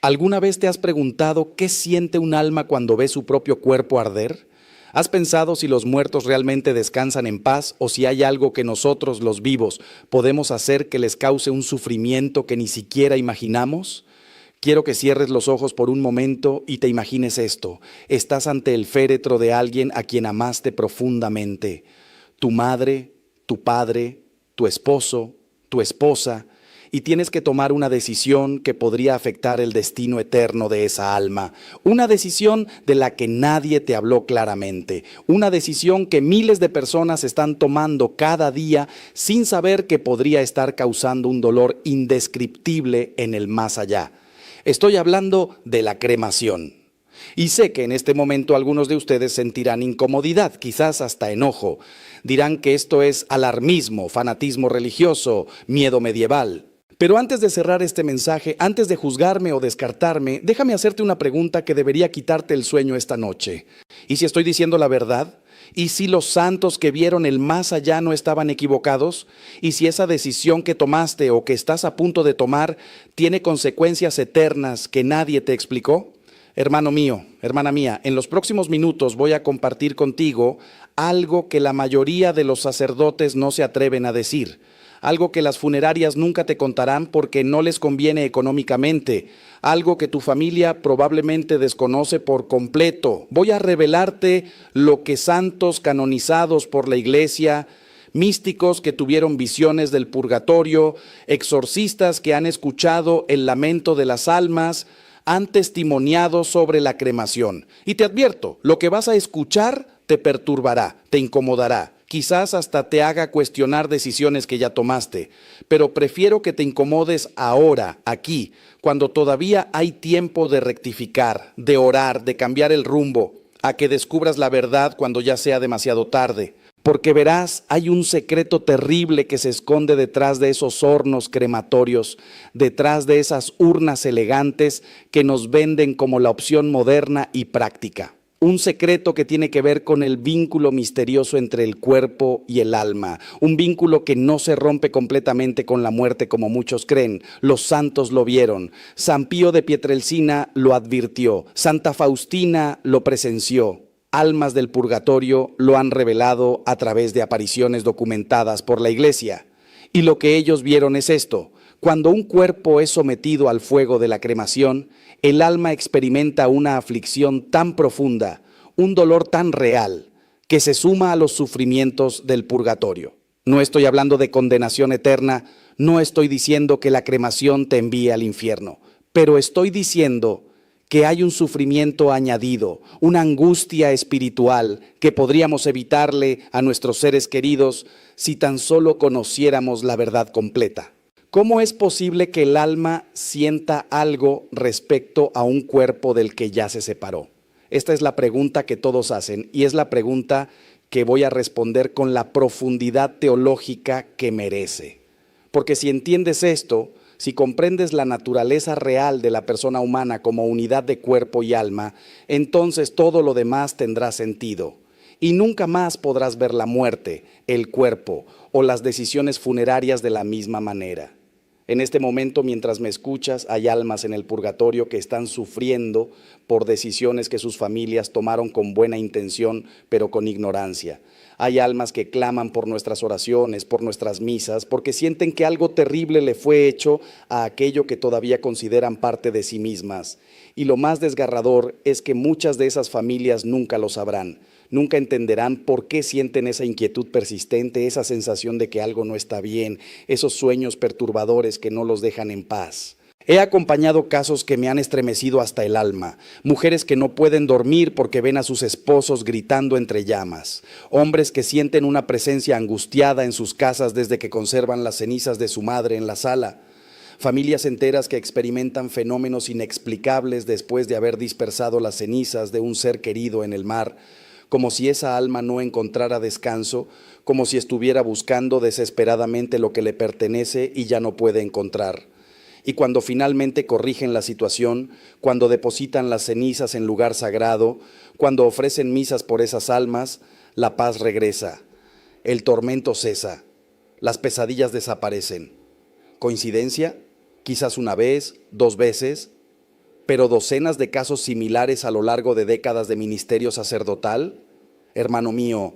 ¿Alguna vez te has preguntado qué siente un alma cuando ve su propio cuerpo arder? ¿Has pensado si los muertos realmente descansan en paz o si hay algo que nosotros, los vivos, podemos hacer que les cause un sufrimiento que ni siquiera imaginamos? Quiero que cierres los ojos por un momento y te imagines esto. Estás ante el féretro de alguien a quien amaste profundamente. Tu madre, tu padre, tu esposo, tu esposa, y tienes que tomar una decisión que podría afectar el destino eterno de esa alma. Una decisión de la que nadie te habló claramente. Una decisión que miles de personas están tomando cada día sin saber que podría estar causando un dolor indescriptible en el más allá. Estoy hablando de la cremación. Y sé que en este momento algunos de ustedes sentirán incomodidad, quizás hasta enojo. Dirán que esto es alarmismo, fanatismo religioso, miedo medieval. Pero antes de cerrar este mensaje, antes de juzgarme o descartarme, déjame hacerte una pregunta que debería quitarte el sueño esta noche. ¿Y si estoy diciendo la verdad? ¿Y si los santos que vieron el más allá no estaban equivocados? ¿Y si esa decisión que tomaste o que estás a punto de tomar tiene consecuencias eternas que nadie te explicó? Hermano mío, hermana mía, en los próximos minutos voy a compartir contigo algo que la mayoría de los sacerdotes no se atreven a decir. Algo que las funerarias nunca te contarán porque no les conviene económicamente, algo que tu familia probablemente desconoce por completo. Voy a revelarte lo que santos canonizados por la iglesia, místicos que tuvieron visiones del purgatorio, exorcistas que han escuchado el lamento de las almas, han testimoniado sobre la cremación. Y te advierto, lo que vas a escuchar te perturbará, te incomodará. Quizás hasta te haga cuestionar decisiones que ya tomaste, pero prefiero que te incomodes ahora, aquí, cuando todavía hay tiempo de rectificar, de orar, de cambiar el rumbo, a que descubras la verdad cuando ya sea demasiado tarde. Porque verás, hay un secreto terrible que se esconde detrás de esos hornos crematorios, detrás de esas urnas elegantes que nos venden como la opción moderna y práctica. Un secreto que tiene que ver con el vínculo misterioso entre el cuerpo y el alma. Un vínculo que no se rompe completamente con la muerte como muchos creen. Los santos lo vieron. San Pío de Pietrelcina lo advirtió. Santa Faustina lo presenció. Almas del purgatorio lo han revelado a través de apariciones documentadas por la iglesia. Y lo que ellos vieron es esto. Cuando un cuerpo es sometido al fuego de la cremación, el alma experimenta una aflicción tan profunda, un dolor tan real, que se suma a los sufrimientos del purgatorio. No estoy hablando de condenación eterna, no estoy diciendo que la cremación te envíe al infierno, pero estoy diciendo que hay un sufrimiento añadido, una angustia espiritual que podríamos evitarle a nuestros seres queridos si tan solo conociéramos la verdad completa. ¿Cómo es posible que el alma sienta algo respecto a un cuerpo del que ya se separó? Esta es la pregunta que todos hacen y es la pregunta que voy a responder con la profundidad teológica que merece. Porque si entiendes esto, si comprendes la naturaleza real de la persona humana como unidad de cuerpo y alma, entonces todo lo demás tendrá sentido. Y nunca más podrás ver la muerte, el cuerpo o las decisiones funerarias de la misma manera. En este momento, mientras me escuchas, hay almas en el purgatorio que están sufriendo por decisiones que sus familias tomaron con buena intención, pero con ignorancia. Hay almas que claman por nuestras oraciones, por nuestras misas, porque sienten que algo terrible le fue hecho a aquello que todavía consideran parte de sí mismas. Y lo más desgarrador es que muchas de esas familias nunca lo sabrán. Nunca entenderán por qué sienten esa inquietud persistente, esa sensación de que algo no está bien, esos sueños perturbadores que no los dejan en paz. He acompañado casos que me han estremecido hasta el alma, mujeres que no pueden dormir porque ven a sus esposos gritando entre llamas, hombres que sienten una presencia angustiada en sus casas desde que conservan las cenizas de su madre en la sala, familias enteras que experimentan fenómenos inexplicables después de haber dispersado las cenizas de un ser querido en el mar, como si esa alma no encontrara descanso, como si estuviera buscando desesperadamente lo que le pertenece y ya no puede encontrar. Y cuando finalmente corrigen la situación, cuando depositan las cenizas en lugar sagrado, cuando ofrecen misas por esas almas, la paz regresa, el tormento cesa, las pesadillas desaparecen. ¿Coincidencia? Quizás una vez, 2 veces. pero docenas de casos similares a lo largo de décadas de ministerio sacerdotal, hermano mío,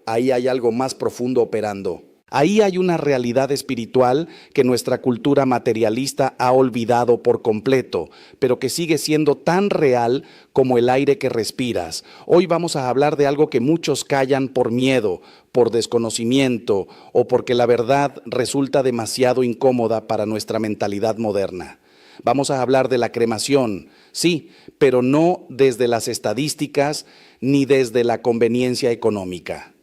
ahí hay algo más profundo operando. Ahí hay una realidad espiritual que nuestra cultura materialista ha olvidado por completo, pero que sigue siendo tan real como el aire que respiras. Hoy vamos a hablar de algo que muchos callan por miedo, por desconocimiento o porque la verdad resulta demasiado incómoda para nuestra mentalidad moderna. Vamos a hablar de la cremación, sí, pero no desde las estadísticas ni desde la conveniencia económica.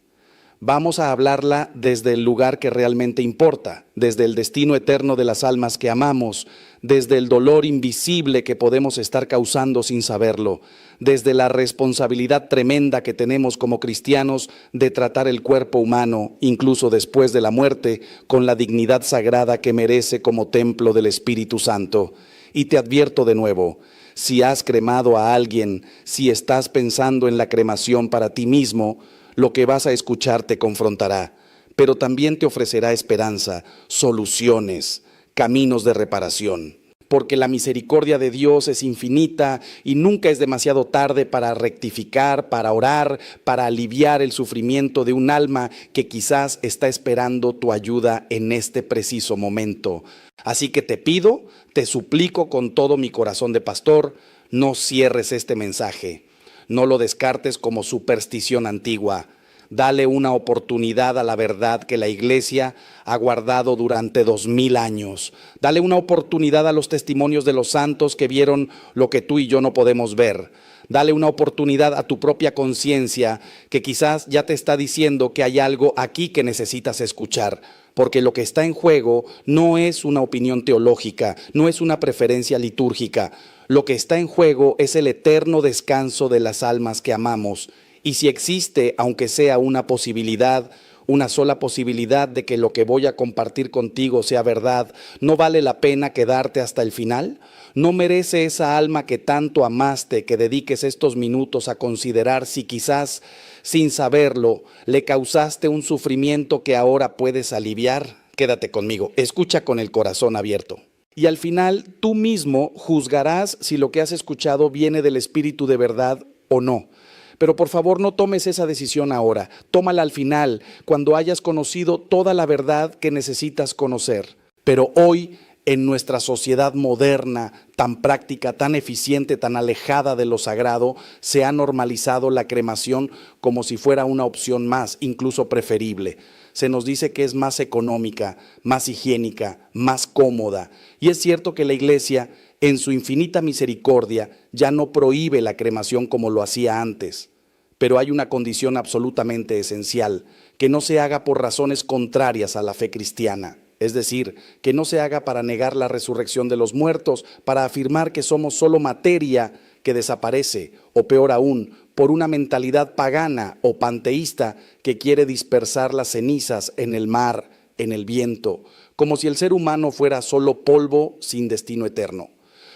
Vamos a hablarla desde el lugar que realmente importa, desde el destino eterno de las almas que amamos, desde el dolor invisible que podemos estar causando sin saberlo, desde la responsabilidad tremenda que tenemos como cristianos de tratar el cuerpo humano, incluso después de la muerte, con la dignidad sagrada que merece como templo del Espíritu Santo. Y te advierto de nuevo, si has cremado a alguien, si estás pensando en la cremación para ti mismo, lo que vas a escuchar te confrontará, pero también te ofrecerá esperanza, soluciones, caminos de reparación. Porque la misericordia de Dios es infinita y nunca es demasiado tarde para rectificar, para orar, para aliviar el sufrimiento de un alma que quizás está esperando tu ayuda en este preciso momento. Así que te pido, te suplico con todo mi corazón de pastor, no cierres este mensaje. No lo descartes como superstición antigua. Dale una oportunidad a la verdad que la iglesia ha guardado durante 2000 años. Dale una oportunidad a los testimonios de los santos que vieron lo que tú y yo no podemos ver. Dale una oportunidad a tu propia conciencia que quizás ya te está diciendo que hay algo aquí que necesitas escuchar. Porque lo que está en juego no es una opinión teológica, no es una preferencia litúrgica. Lo que está en juego es el eterno descanso de las almas que amamos. Y si existe, aunque sea una posibilidad, una sola posibilidad de que lo que voy a compartir contigo sea verdad, ¿no vale la pena quedarte hasta el final? ¿No merece esa alma que tanto amaste que dediques estos minutos a considerar si quizás, sin saberlo, le causaste un sufrimiento que ahora puedes aliviar? Quédate conmigo, escucha con el corazón abierto. Y al final tú mismo juzgarás si lo que has escuchado viene del Espíritu de verdad o no. Pero por favor no tomes esa decisión ahora, tómala al final, cuando hayas conocido toda la verdad que necesitas conocer. Pero hoy, en nuestra sociedad moderna, tan práctica, tan eficiente, tan alejada de lo sagrado, se ha normalizado la cremación como si fuera una opción más, incluso preferible. Se nos dice que es más económica, más higiénica, más cómoda. Y es cierto que la Iglesia, en su infinita misericordia, ya no prohíbe la cremación como lo hacía antes. Pero hay una condición absolutamente esencial, que no se haga por razones contrarias a la fe cristiana. Es decir, que no se haga para negar la resurrección de los muertos, para afirmar que somos solo materia que desaparece, o peor aún, por una mentalidad pagana o panteísta que quiere dispersar las cenizas en el mar, en el viento, como si el ser humano fuera solo polvo sin destino eterno.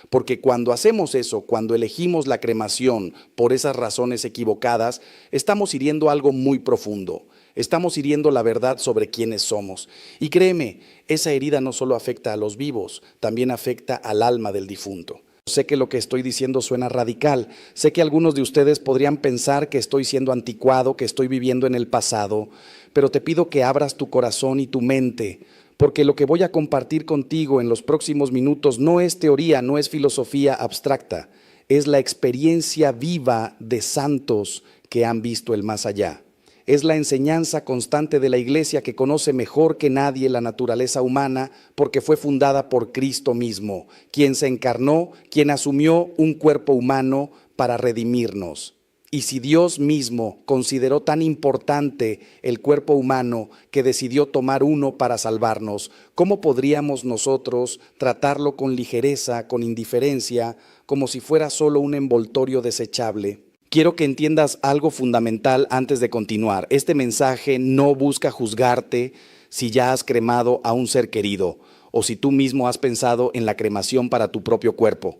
Porque cuando hacemos eso, cuando elegimos la cremación por esas razones equivocadas, estamos hiriendo algo muy profundo. Estamos hiriendo la verdad sobre quiénes somos. Y créeme, esa herida no solo afecta a los vivos, también afecta al alma del difunto. Sé que lo que estoy diciendo suena radical. Sé que algunos de ustedes podrían pensar que estoy siendo anticuado, que estoy viviendo en el pasado. Pero te pido que abras tu corazón y tu mente, porque lo que voy a compartir contigo en los próximos minutos no es teoría, no es filosofía abstracta. Es la experiencia viva de santos que han visto el más allá. Es la enseñanza constante de la Iglesia que conoce mejor que nadie la naturaleza humana porque fue fundada por Cristo mismo, quien se encarnó, quien asumió un cuerpo humano para redimirnos. Y si Dios mismo consideró tan importante el cuerpo humano que decidió tomar uno para salvarnos, ¿cómo podríamos nosotros tratarlo con ligereza, con indiferencia, como si fuera solo un envoltorio desechable? Quiero que entiendas algo fundamental antes de continuar. Este mensaje no busca juzgarte si ya has cremado a un ser querido o si tú mismo has pensado en la cremación para tu propio cuerpo.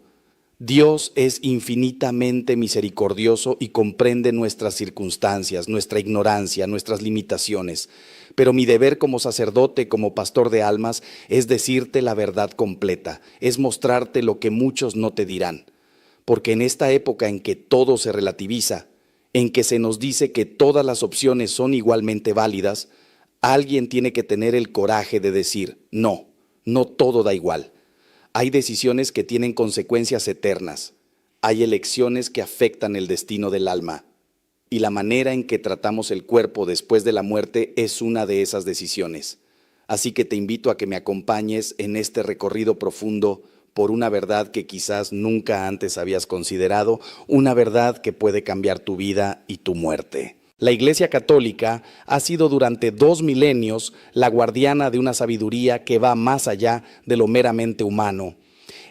Dios es infinitamente misericordioso y comprende nuestras circunstancias, nuestra ignorancia, nuestras limitaciones. Pero mi deber como sacerdote, como pastor de almas, es decirte la verdad completa, es mostrarte lo que muchos no te dirán. porque en esta época en que todo se relativiza, en que se nos dice que todas las opciones son igualmente válidas, alguien tiene que tener el coraje de decir, no, no todo da igual. Hay decisiones que tienen consecuencias eternas. Hay elecciones que afectan el destino del alma. Y la manera en que tratamos el cuerpo después de la muerte es una de esas decisiones. Así que te invito a que me acompañes en este recorrido profundo por una verdad que quizás nunca antes habías considerado, una verdad que puede cambiar tu vida y tu muerte. La Iglesia Católica ha sido durante 2 milenios la guardiana de una sabiduría que va más allá de lo meramente humano.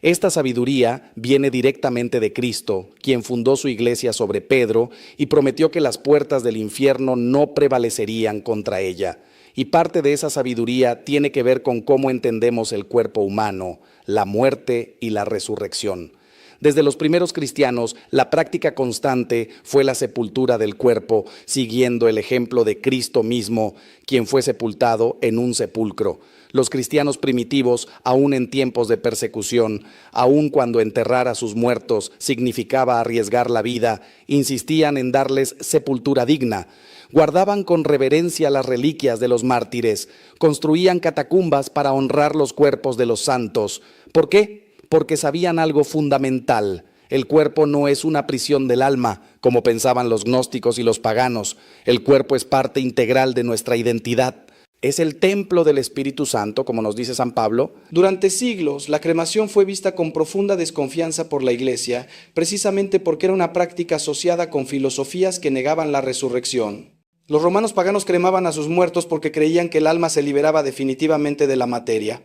Esta sabiduría viene directamente de Cristo, quien fundó su iglesia sobre Pedro y prometió que las puertas del infierno no prevalecerían contra ella. Y parte de esa sabiduría tiene que ver con cómo entendemos el cuerpo humano, la muerte y la resurrección. Desde los primeros cristianos, la práctica constante fue la sepultura del cuerpo, siguiendo el ejemplo de Cristo mismo, quien fue sepultado en un sepulcro. Los cristianos primitivos, aún en tiempos de persecución, aún cuando enterrar a sus muertos significaba arriesgar la vida, insistían en darles sepultura digna. Guardaban con reverencia las reliquias de los mártires, construían catacumbas para honrar los cuerpos de los santos. ¿Por qué? Porque sabían algo fundamental. El cuerpo no es una prisión del alma, como pensaban los gnósticos y los paganos. El cuerpo es parte integral de nuestra identidad. Es el templo del Espíritu Santo, como nos dice San Pablo. Durante siglos, la cremación fue vista con profunda desconfianza por la Iglesia, precisamente porque era una práctica asociada con filosofías que negaban la resurrección. Los romanos paganos cremaban a sus muertos porque creían que el alma se liberaba definitivamente de la materia.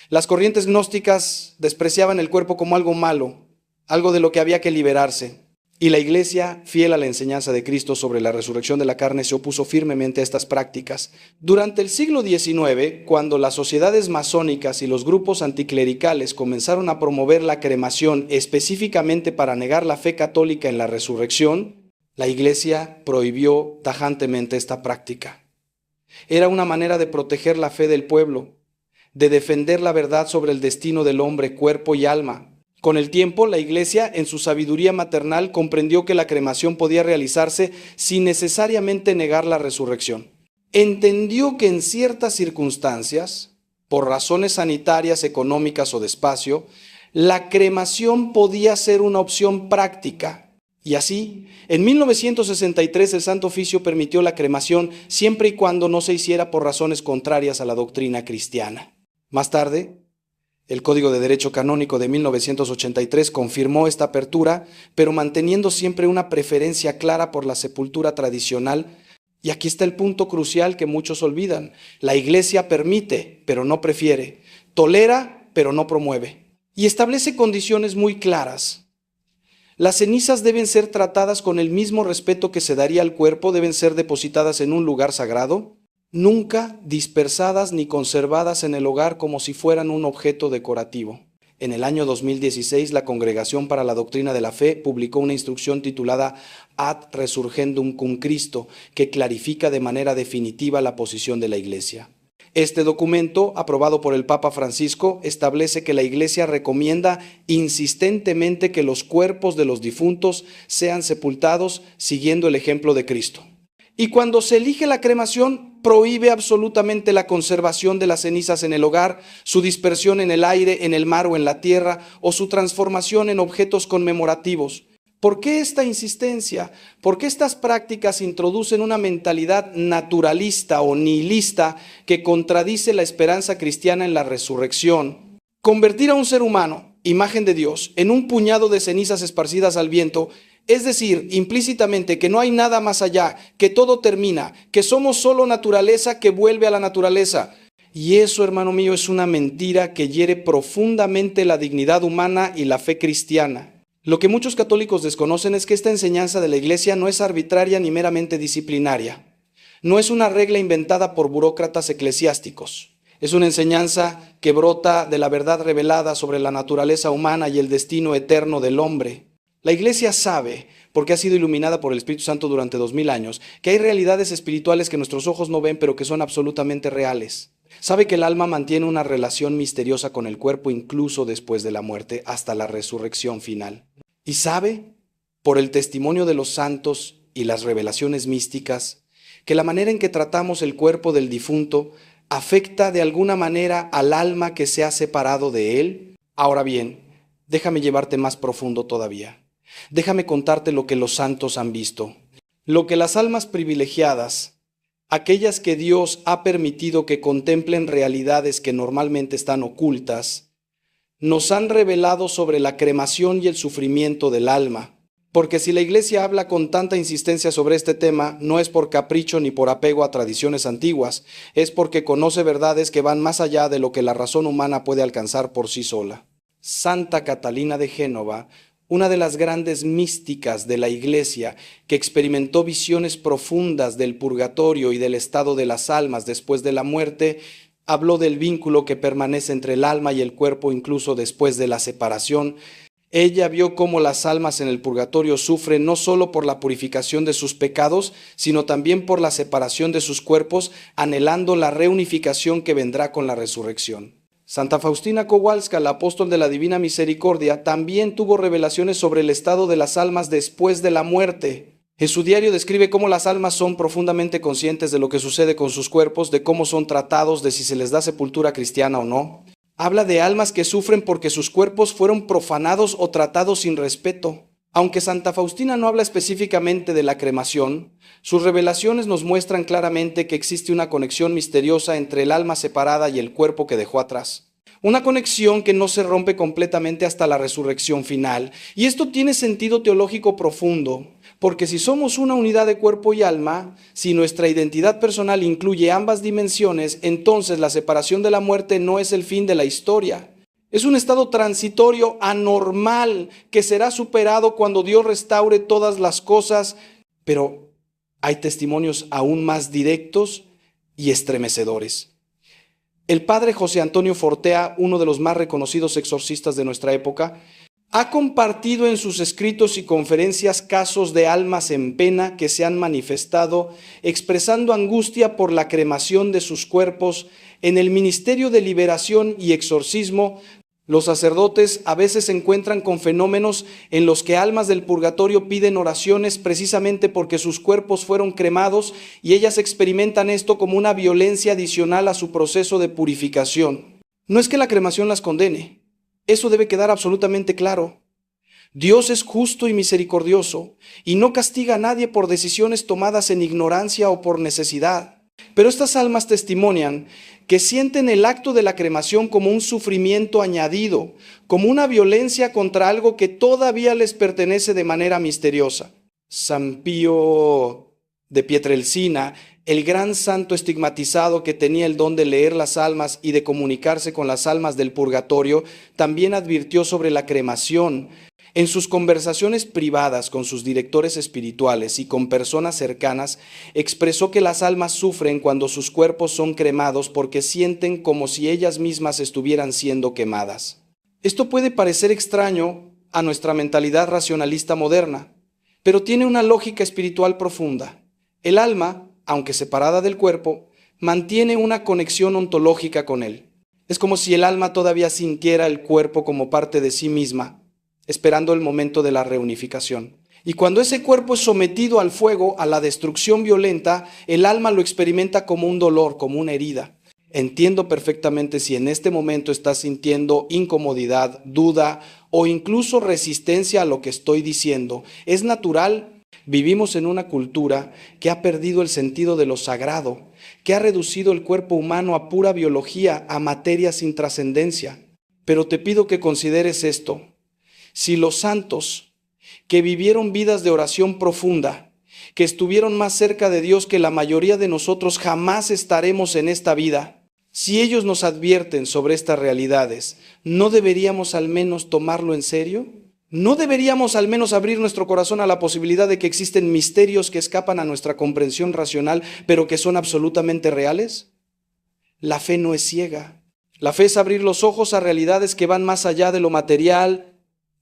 Las corrientes gnósticas despreciaban el cuerpo como algo malo, algo de lo que había que liberarse. Y la Iglesia, fiel a la enseñanza de Cristo sobre la resurrección de la carne, se opuso firmemente a estas prácticas. Durante el siglo XIX, cuando las sociedades masónicas y los grupos anticlericales comenzaron a promover la cremación específicamente para negar la fe católica en la resurrección, la Iglesia prohibió tajantemente esta práctica. Era una manera de proteger la fe del pueblo, de defender la verdad sobre el destino del hombre, cuerpo y alma. Con el tiempo, la Iglesia, en su sabiduría maternal, comprendió que la cremación podía realizarse sin necesariamente negar la resurrección. Entendió que en ciertas circunstancias, por razones sanitarias, económicas o de espacio, la cremación podía ser una opción práctica. Y así, en 1963 el Santo Oficio permitió la cremación siempre y cuando no se hiciera por razones contrarias a la doctrina cristiana. Más tarde, el Código de Derecho Canónico de 1983 confirmó esta apertura, pero manteniendo siempre una preferencia clara por la sepultura tradicional. Y aquí está el punto crucial que muchos olvidan. La Iglesia permite, pero no prefiere. Tolera, pero no promueve. Y establece condiciones muy claras. Las cenizas deben ser tratadas con el mismo respeto que se daría al cuerpo, deben ser depositadas en un lugar sagrado, nunca dispersadas ni conservadas en el hogar como si fueran un objeto decorativo. En el año 2016, la Congregación para la Doctrina de la Fe publicó una instrucción titulada Ad Resurgendum cum Christo, que clarifica de manera definitiva la posición de la Iglesia. Este documento, aprobado por el Papa Francisco, establece que la Iglesia recomienda insistentemente que los cuerpos de los difuntos sean sepultados siguiendo el ejemplo de Cristo. Y cuando se elige la cremación, prohíbe absolutamente la conservación de las cenizas en el hogar, su dispersión en el aire, en el mar o en la tierra, o su transformación en objetos conmemorativos. ¿Por qué esta insistencia? Porque estas prácticas introducen una mentalidad naturalista o nihilista que contradice la esperanza cristiana en la resurrección. Convertir a un ser humano, imagen de Dios, en un puñado de cenizas esparcidas al viento, es decir, implícitamente que no hay nada más allá, que todo termina, que somos solo naturaleza que vuelve a la naturaleza. Y eso, hermano mío, es una mentira que hiere profundamente la dignidad humana y la fe cristiana. Lo que muchos católicos desconocen es que esta enseñanza de la Iglesia no es arbitraria ni meramente disciplinaria. No es una regla inventada por burócratas eclesiásticos. Es una enseñanza que brota de la verdad revelada sobre la naturaleza humana y el destino eterno del hombre. La Iglesia sabe, porque ha sido iluminada por el Espíritu Santo durante 2000 años, que hay realidades espirituales que nuestros ojos no ven, pero que son absolutamente reales. Sabe que el alma mantiene una relación misteriosa con el cuerpo incluso después de la muerte, hasta la resurrección final. Y sabe, por el testimonio de los santos y las revelaciones místicas, que la manera en que tratamos el cuerpo del difunto afecta de alguna manera al alma que se ha separado de él. Ahora bien, déjame llevarte más profundo todavía. Déjame contarte lo que los santos han visto. Lo que las almas privilegiadas, aquellas que Dios ha permitido que contemplen realidades que normalmente están ocultas, nos han revelado sobre la cremación y el sufrimiento del alma. Porque si la Iglesia habla con tanta insistencia sobre este tema, no es por capricho ni por apego a tradiciones antiguas, es porque conoce verdades que van más allá de lo que la razón humana puede alcanzar por sí sola. Santa Catalina de Génova, una de las grandes místicas de la Iglesia, que experimentó visiones profundas del purgatorio y del estado de las almas después de la muerte, habló del vínculo que permanece entre el alma y el cuerpo incluso después de la separación. Ella vio cómo las almas en el purgatorio sufren no solo por la purificación de sus pecados, sino también por la separación de sus cuerpos, anhelando la reunificación que vendrá con la resurrección. Santa Faustina Kowalska, la apóstol de la Divina Misericordia, también tuvo revelaciones sobre el estado de las almas después de la muerte. En su diario describe cómo las almas son profundamente conscientes de lo que sucede con sus cuerpos, de cómo son tratados, de si se les da sepultura cristiana o no. Habla de almas que sufren porque sus cuerpos fueron profanados o tratados sin respeto. Aunque Santa Faustina no habla específicamente de la cremación, sus revelaciones nos muestran claramente que existe una conexión misteriosa entre el alma separada y el cuerpo que dejó atrás. Una conexión que no se rompe completamente hasta la resurrección final. Y esto tiene sentido teológico profundo, porque si somos una unidad de cuerpo y alma, si nuestra identidad personal incluye ambas dimensiones, entonces la separación de la muerte no es el fin de la historia. Es un estado transitorio, anormal, que será superado cuando Dios restaure todas las cosas, pero hay testimonios aún más directos y estremecedores. El padre José Antonio Fortea, uno de los más reconocidos exorcistas de nuestra época, ha compartido en sus escritos y conferencias casos de almas en pena que se han manifestado expresando angustia por la cremación de sus cuerpos. En el ministerio de liberación y exorcismo, los sacerdotes a veces se encuentran con fenómenos en los que almas del purgatorio piden oraciones precisamente porque sus cuerpos fueron cremados y ellas experimentan esto como una violencia adicional a su proceso de purificación. No es que la cremación las condene, eso debe quedar absolutamente claro. Dios es justo y misericordioso y no castiga a nadie por decisiones tomadas en ignorancia o por necesidad. Pero estas almas testimonian que sienten el acto de la cremación como un sufrimiento añadido, como una violencia contra algo que todavía les pertenece de manera misteriosa. San Pío de Pietrelcina, el gran santo estigmatizado que tenía el don de leer las almas y de comunicarse con las almas del purgatorio, también advirtió sobre la cremación. En sus conversaciones privadas con sus directores espirituales y con personas cercanas, expresó que las almas sufren cuando sus cuerpos son cremados porque sienten como si ellas mismas estuvieran siendo quemadas. Esto puede parecer extraño a nuestra mentalidad racionalista moderna, pero tiene una lógica espiritual profunda. El alma, aunque separada del cuerpo, mantiene una conexión ontológica con él. Es como si el alma todavía sintiera el cuerpo como parte de sí misma, esperando el momento de la reunificación. Y cuando ese cuerpo es sometido al fuego, a la destrucción violenta, el alma lo experimenta como un dolor, como una herida. Entiendo perfectamente si en este momento estás sintiendo incomodidad, duda o incluso resistencia a lo que estoy diciendo. Es natural. Vivimos en una cultura que ha perdido el sentido de lo sagrado, que ha reducido el cuerpo humano a pura biología, a materia sin trascendencia. Pero te pido que consideres esto. Si los santos que vivieron vidas de oración profunda, que estuvieron más cerca de Dios que la mayoría de nosotros jamás estaremos en esta vida, si ellos nos advierten sobre estas realidades, ¿no deberíamos al menos tomarlo en serio? ¿No deberíamos al menos abrir nuestro corazón a la posibilidad de que existen misterios que escapan a nuestra comprensión racional, pero que son absolutamente reales? La fe no es ciega. La fe es abrir los ojos a realidades que van más allá de lo material,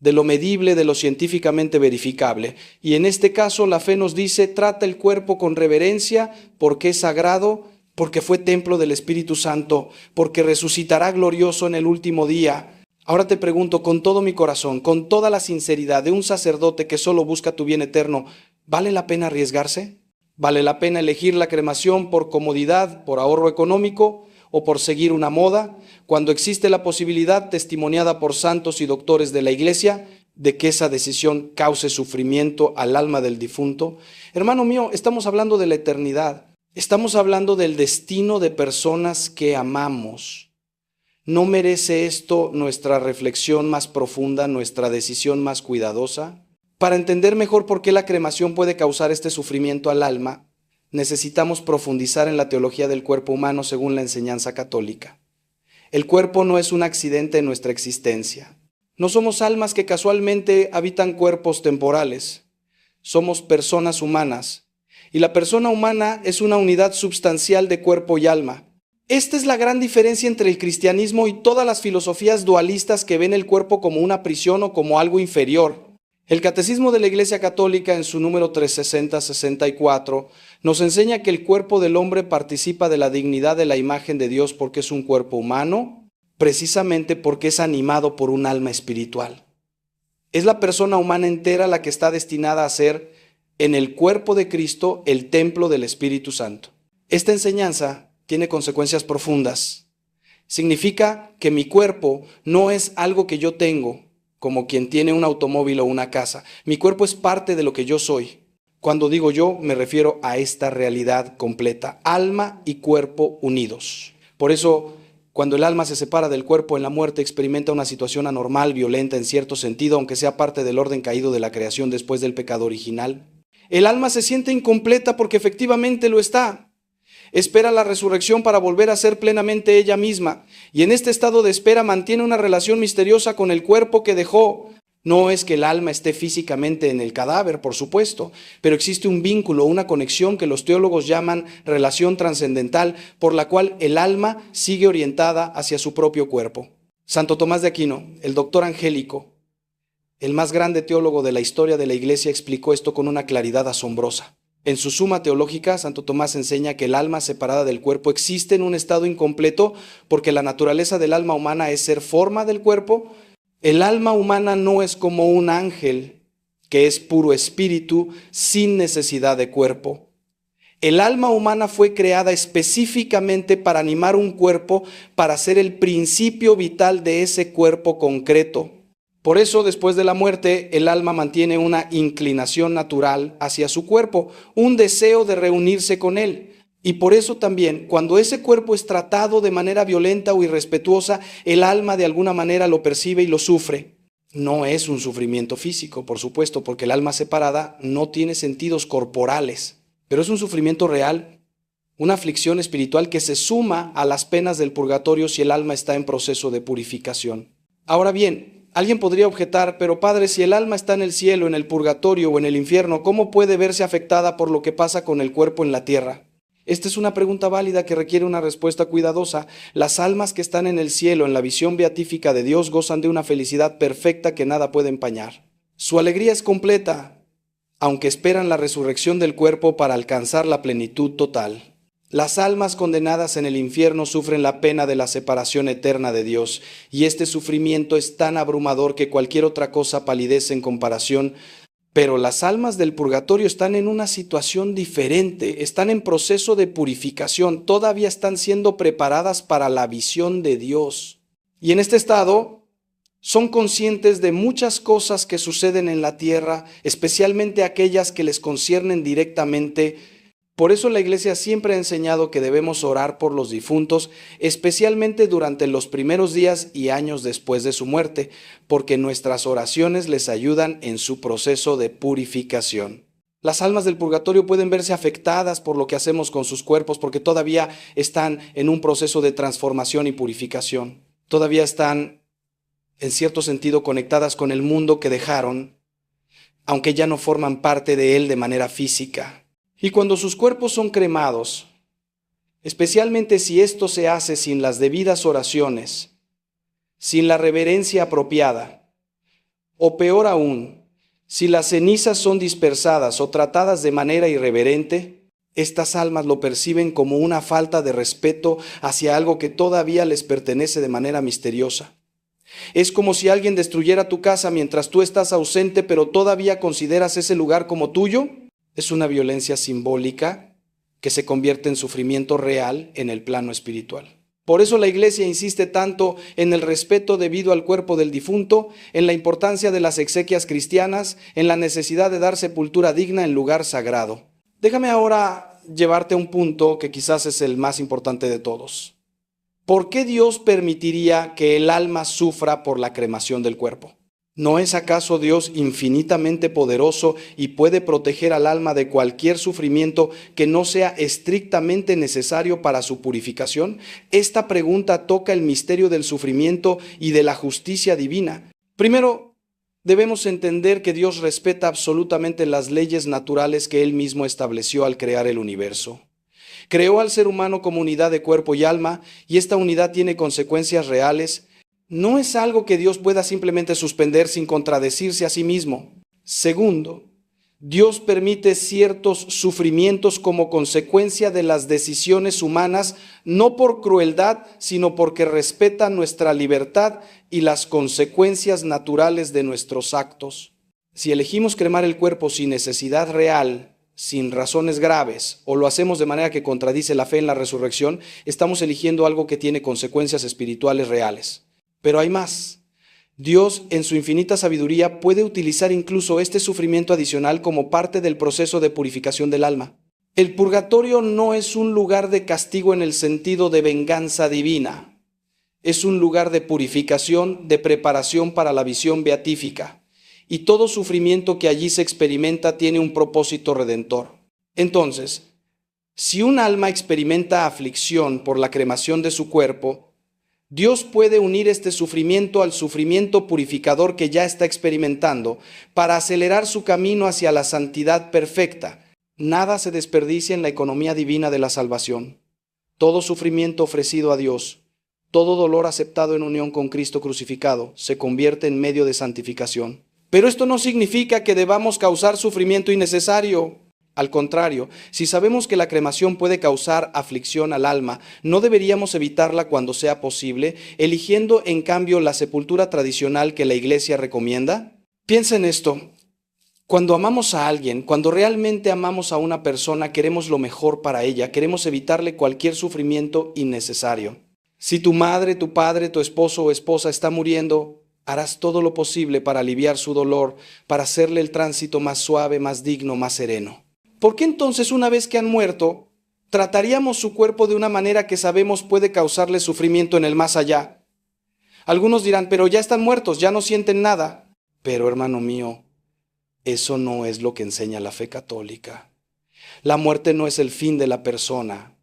de lo medible, de lo científicamente verificable. Y en este caso la fe nos dice, trata el cuerpo con reverencia porque es sagrado, porque fue templo del Espíritu Santo, porque resucitará glorioso en el último día. Ahora te pregunto con todo mi corazón, con toda la sinceridad de un sacerdote que solo busca tu bien eterno, ¿vale la pena arriesgarse? ¿Vale la pena elegir la cremación por comodidad, por ahorro económico o por seguir una moda, cuando existe la posibilidad, testimoniada por santos y doctores de la Iglesia, de que esa decisión cause sufrimiento al alma del difunto? Hermano mío, estamos hablando de la eternidad. Estamos hablando del destino de personas que amamos. ¿No merece esto nuestra reflexión más profunda, nuestra decisión más cuidadosa? Para entender mejor por qué la cremación puede causar este sufrimiento al alma, necesitamos profundizar en la teología del cuerpo humano según la enseñanza católica. El cuerpo no es un accidente en nuestra existencia. No somos almas que casualmente habitan cuerpos temporales. Somos personas humanas. Y la persona humana es una unidad substancial de cuerpo y alma. Esta es la gran diferencia entre el cristianismo y todas las filosofías dualistas que ven el cuerpo como una prisión o como algo inferior. El Catecismo de la Iglesia Católica, en su número 360-64, nos enseña que el cuerpo del hombre participa de la dignidad de la imagen de Dios porque es un cuerpo humano, precisamente porque es animado por un alma espiritual. Es la persona humana entera la que está destinada a ser, en el cuerpo de Cristo, el templo del Espíritu Santo. Esta enseñanza tiene consecuencias profundas. Significa que mi cuerpo no es algo que yo tengo, como quien tiene un automóvil o una casa. Mi cuerpo es parte de lo que yo soy. Cuando digo yo, me refiero a esta realidad completa, alma y cuerpo unidos. Por eso, cuando el alma se separa del cuerpo en la muerte, experimenta una situación anormal, violenta en cierto sentido, aunque sea parte del orden caído de la creación después del pecado original. El alma se siente incompleta porque efectivamente lo está. Espera la resurrección para volver a ser plenamente ella misma, y en este estado de espera mantiene una relación misteriosa con el cuerpo que dejó. No es que el alma esté físicamente en el cadáver, por supuesto, pero existe un vínculo, una conexión que los teólogos llaman relación trascendental, por la cual el alma sigue orientada hacia su propio cuerpo. Santo Tomás de Aquino, el doctor angélico, el más grande teólogo de la historia de la Iglesia, explicó esto con una claridad asombrosa. En su Suma Teológica, Santo Tomás enseña que el alma separada del cuerpo existe en un estado incompleto porque la naturaleza del alma humana es ser forma del cuerpo. El alma humana no es como un ángel, que es puro espíritu, sin necesidad de cuerpo. El alma humana fue creada específicamente para animar un cuerpo, para ser el principio vital de ese cuerpo concreto. Por eso, después de la muerte, el alma mantiene una inclinación natural hacia su cuerpo, un deseo de reunirse con él. Y por eso también, cuando ese cuerpo es tratado de manera violenta o irrespetuosa, el alma de alguna manera lo percibe y lo sufre. No es un sufrimiento físico, por supuesto, porque el alma separada no tiene sentidos corporales, pero es un sufrimiento real, una aflicción espiritual que se suma a las penas del purgatorio si el alma está en proceso de purificación. Ahora bien, alguien podría objetar, pero padre, si el alma está en el cielo, en el purgatorio o en el infierno, ¿cómo puede verse afectada por lo que pasa con el cuerpo en la tierra? Esta es una pregunta válida que requiere una respuesta cuidadosa. Las almas que están en el cielo, en la visión beatífica de Dios, gozan de una felicidad perfecta que nada puede empañar. Su alegría es completa, aunque esperan la resurrección del cuerpo para alcanzar la plenitud total. Las almas condenadas en el infierno sufren la pena de la separación eterna de Dios, y este sufrimiento es tan abrumador que cualquier otra cosa palidece en comparación. Pero las almas del purgatorio están en una situación diferente, están en proceso de purificación, todavía están siendo preparadas para la visión de Dios. Y en este estado son conscientes de muchas cosas que suceden en la tierra, especialmente aquellas que les conciernen directamente. Por eso la Iglesia siempre ha enseñado que debemos orar por los difuntos, especialmente durante los primeros días y años después de su muerte, porque nuestras oraciones les ayudan en su proceso de purificación. Las almas del purgatorio pueden verse afectadas por lo que hacemos con sus cuerpos, porque todavía están en un proceso de transformación y purificación. Todavía están, en cierto sentido, conectadas con el mundo que dejaron, aunque ya no forman parte de él de manera física. Y cuando sus cuerpos son cremados, especialmente si esto se hace sin las debidas oraciones, sin la reverencia apropiada, o peor aún, si las cenizas son dispersadas o tratadas de manera irreverente, estas almas lo perciben como una falta de respeto hacia algo que todavía les pertenece de manera misteriosa. Es como si alguien destruyera tu casa mientras tú estás ausente, pero todavía consideras ese lugar como tuyo. Es una violencia simbólica que se convierte en sufrimiento real en el plano espiritual. Por eso la Iglesia insiste tanto en el respeto debido al cuerpo del difunto, en la importancia de las exequias cristianas, en la necesidad de dar sepultura digna en lugar sagrado. Déjame ahora llevarte a un punto que quizás es el más importante de todos. ¿Por qué Dios permitiría que el alma sufra por la cremación del cuerpo? ¿No es acaso Dios infinitamente poderoso y puede proteger al alma de cualquier sufrimiento que no sea estrictamente necesario para su purificación? Esta pregunta toca el misterio del sufrimiento y de la justicia divina. Primero, debemos entender que Dios respeta absolutamente las leyes naturales que Él mismo estableció al crear el universo. Creó al ser humano como unidad de cuerpo y alma, y esta unidad tiene consecuencias reales. No es algo que Dios pueda simplemente suspender sin contradecirse a sí mismo. Segundo, Dios permite ciertos sufrimientos como consecuencia de las decisiones humanas, no por crueldad, sino porque respeta nuestra libertad y las consecuencias naturales de nuestros actos. Si elegimos cremar el cuerpo sin necesidad real, sin razones graves, o lo hacemos de manera que contradice la fe en la resurrección, estamos eligiendo algo que tiene consecuencias espirituales reales. Pero hay más. Dios, en su infinita sabiduría, puede utilizar incluso este sufrimiento adicional como parte del proceso de purificación del alma. El purgatorio no es un lugar de castigo en el sentido de venganza divina. Es un lugar de purificación, de preparación para la visión beatífica. Y todo sufrimiento que allí se experimenta tiene un propósito redentor. Entonces, si un alma experimenta aflicción por la cremación de su cuerpo, Dios puede unir este sufrimiento al sufrimiento purificador que ya está experimentando para acelerar su camino hacia la santidad perfecta. Nada se desperdicia en la economía divina de la salvación. Todo sufrimiento ofrecido a Dios, todo dolor aceptado en unión con Cristo crucificado, se convierte en medio de santificación. Pero esto no significa que debamos causar sufrimiento innecesario. Al contrario, si sabemos que la cremación puede causar aflicción al alma, ¿no deberíamos evitarla cuando sea posible, eligiendo en cambio la sepultura tradicional que la Iglesia recomienda? Piensa en esto. Cuando amamos a alguien, cuando realmente amamos a una persona, queremos lo mejor para ella, queremos evitarle cualquier sufrimiento innecesario. Si tu madre, tu padre, tu esposo o esposa está muriendo, harás todo lo posible para aliviar su dolor, para hacerle el tránsito más suave, más digno, más sereno. ¿Por qué entonces, una vez que han muerto, trataríamos su cuerpo de una manera que sabemos puede causarle sufrimiento en el más allá? Algunos dirán, pero ya están muertos, ya no sienten nada. Pero, hermano mío, eso no es lo que enseña la fe católica. La muerte no es el fin de la persona,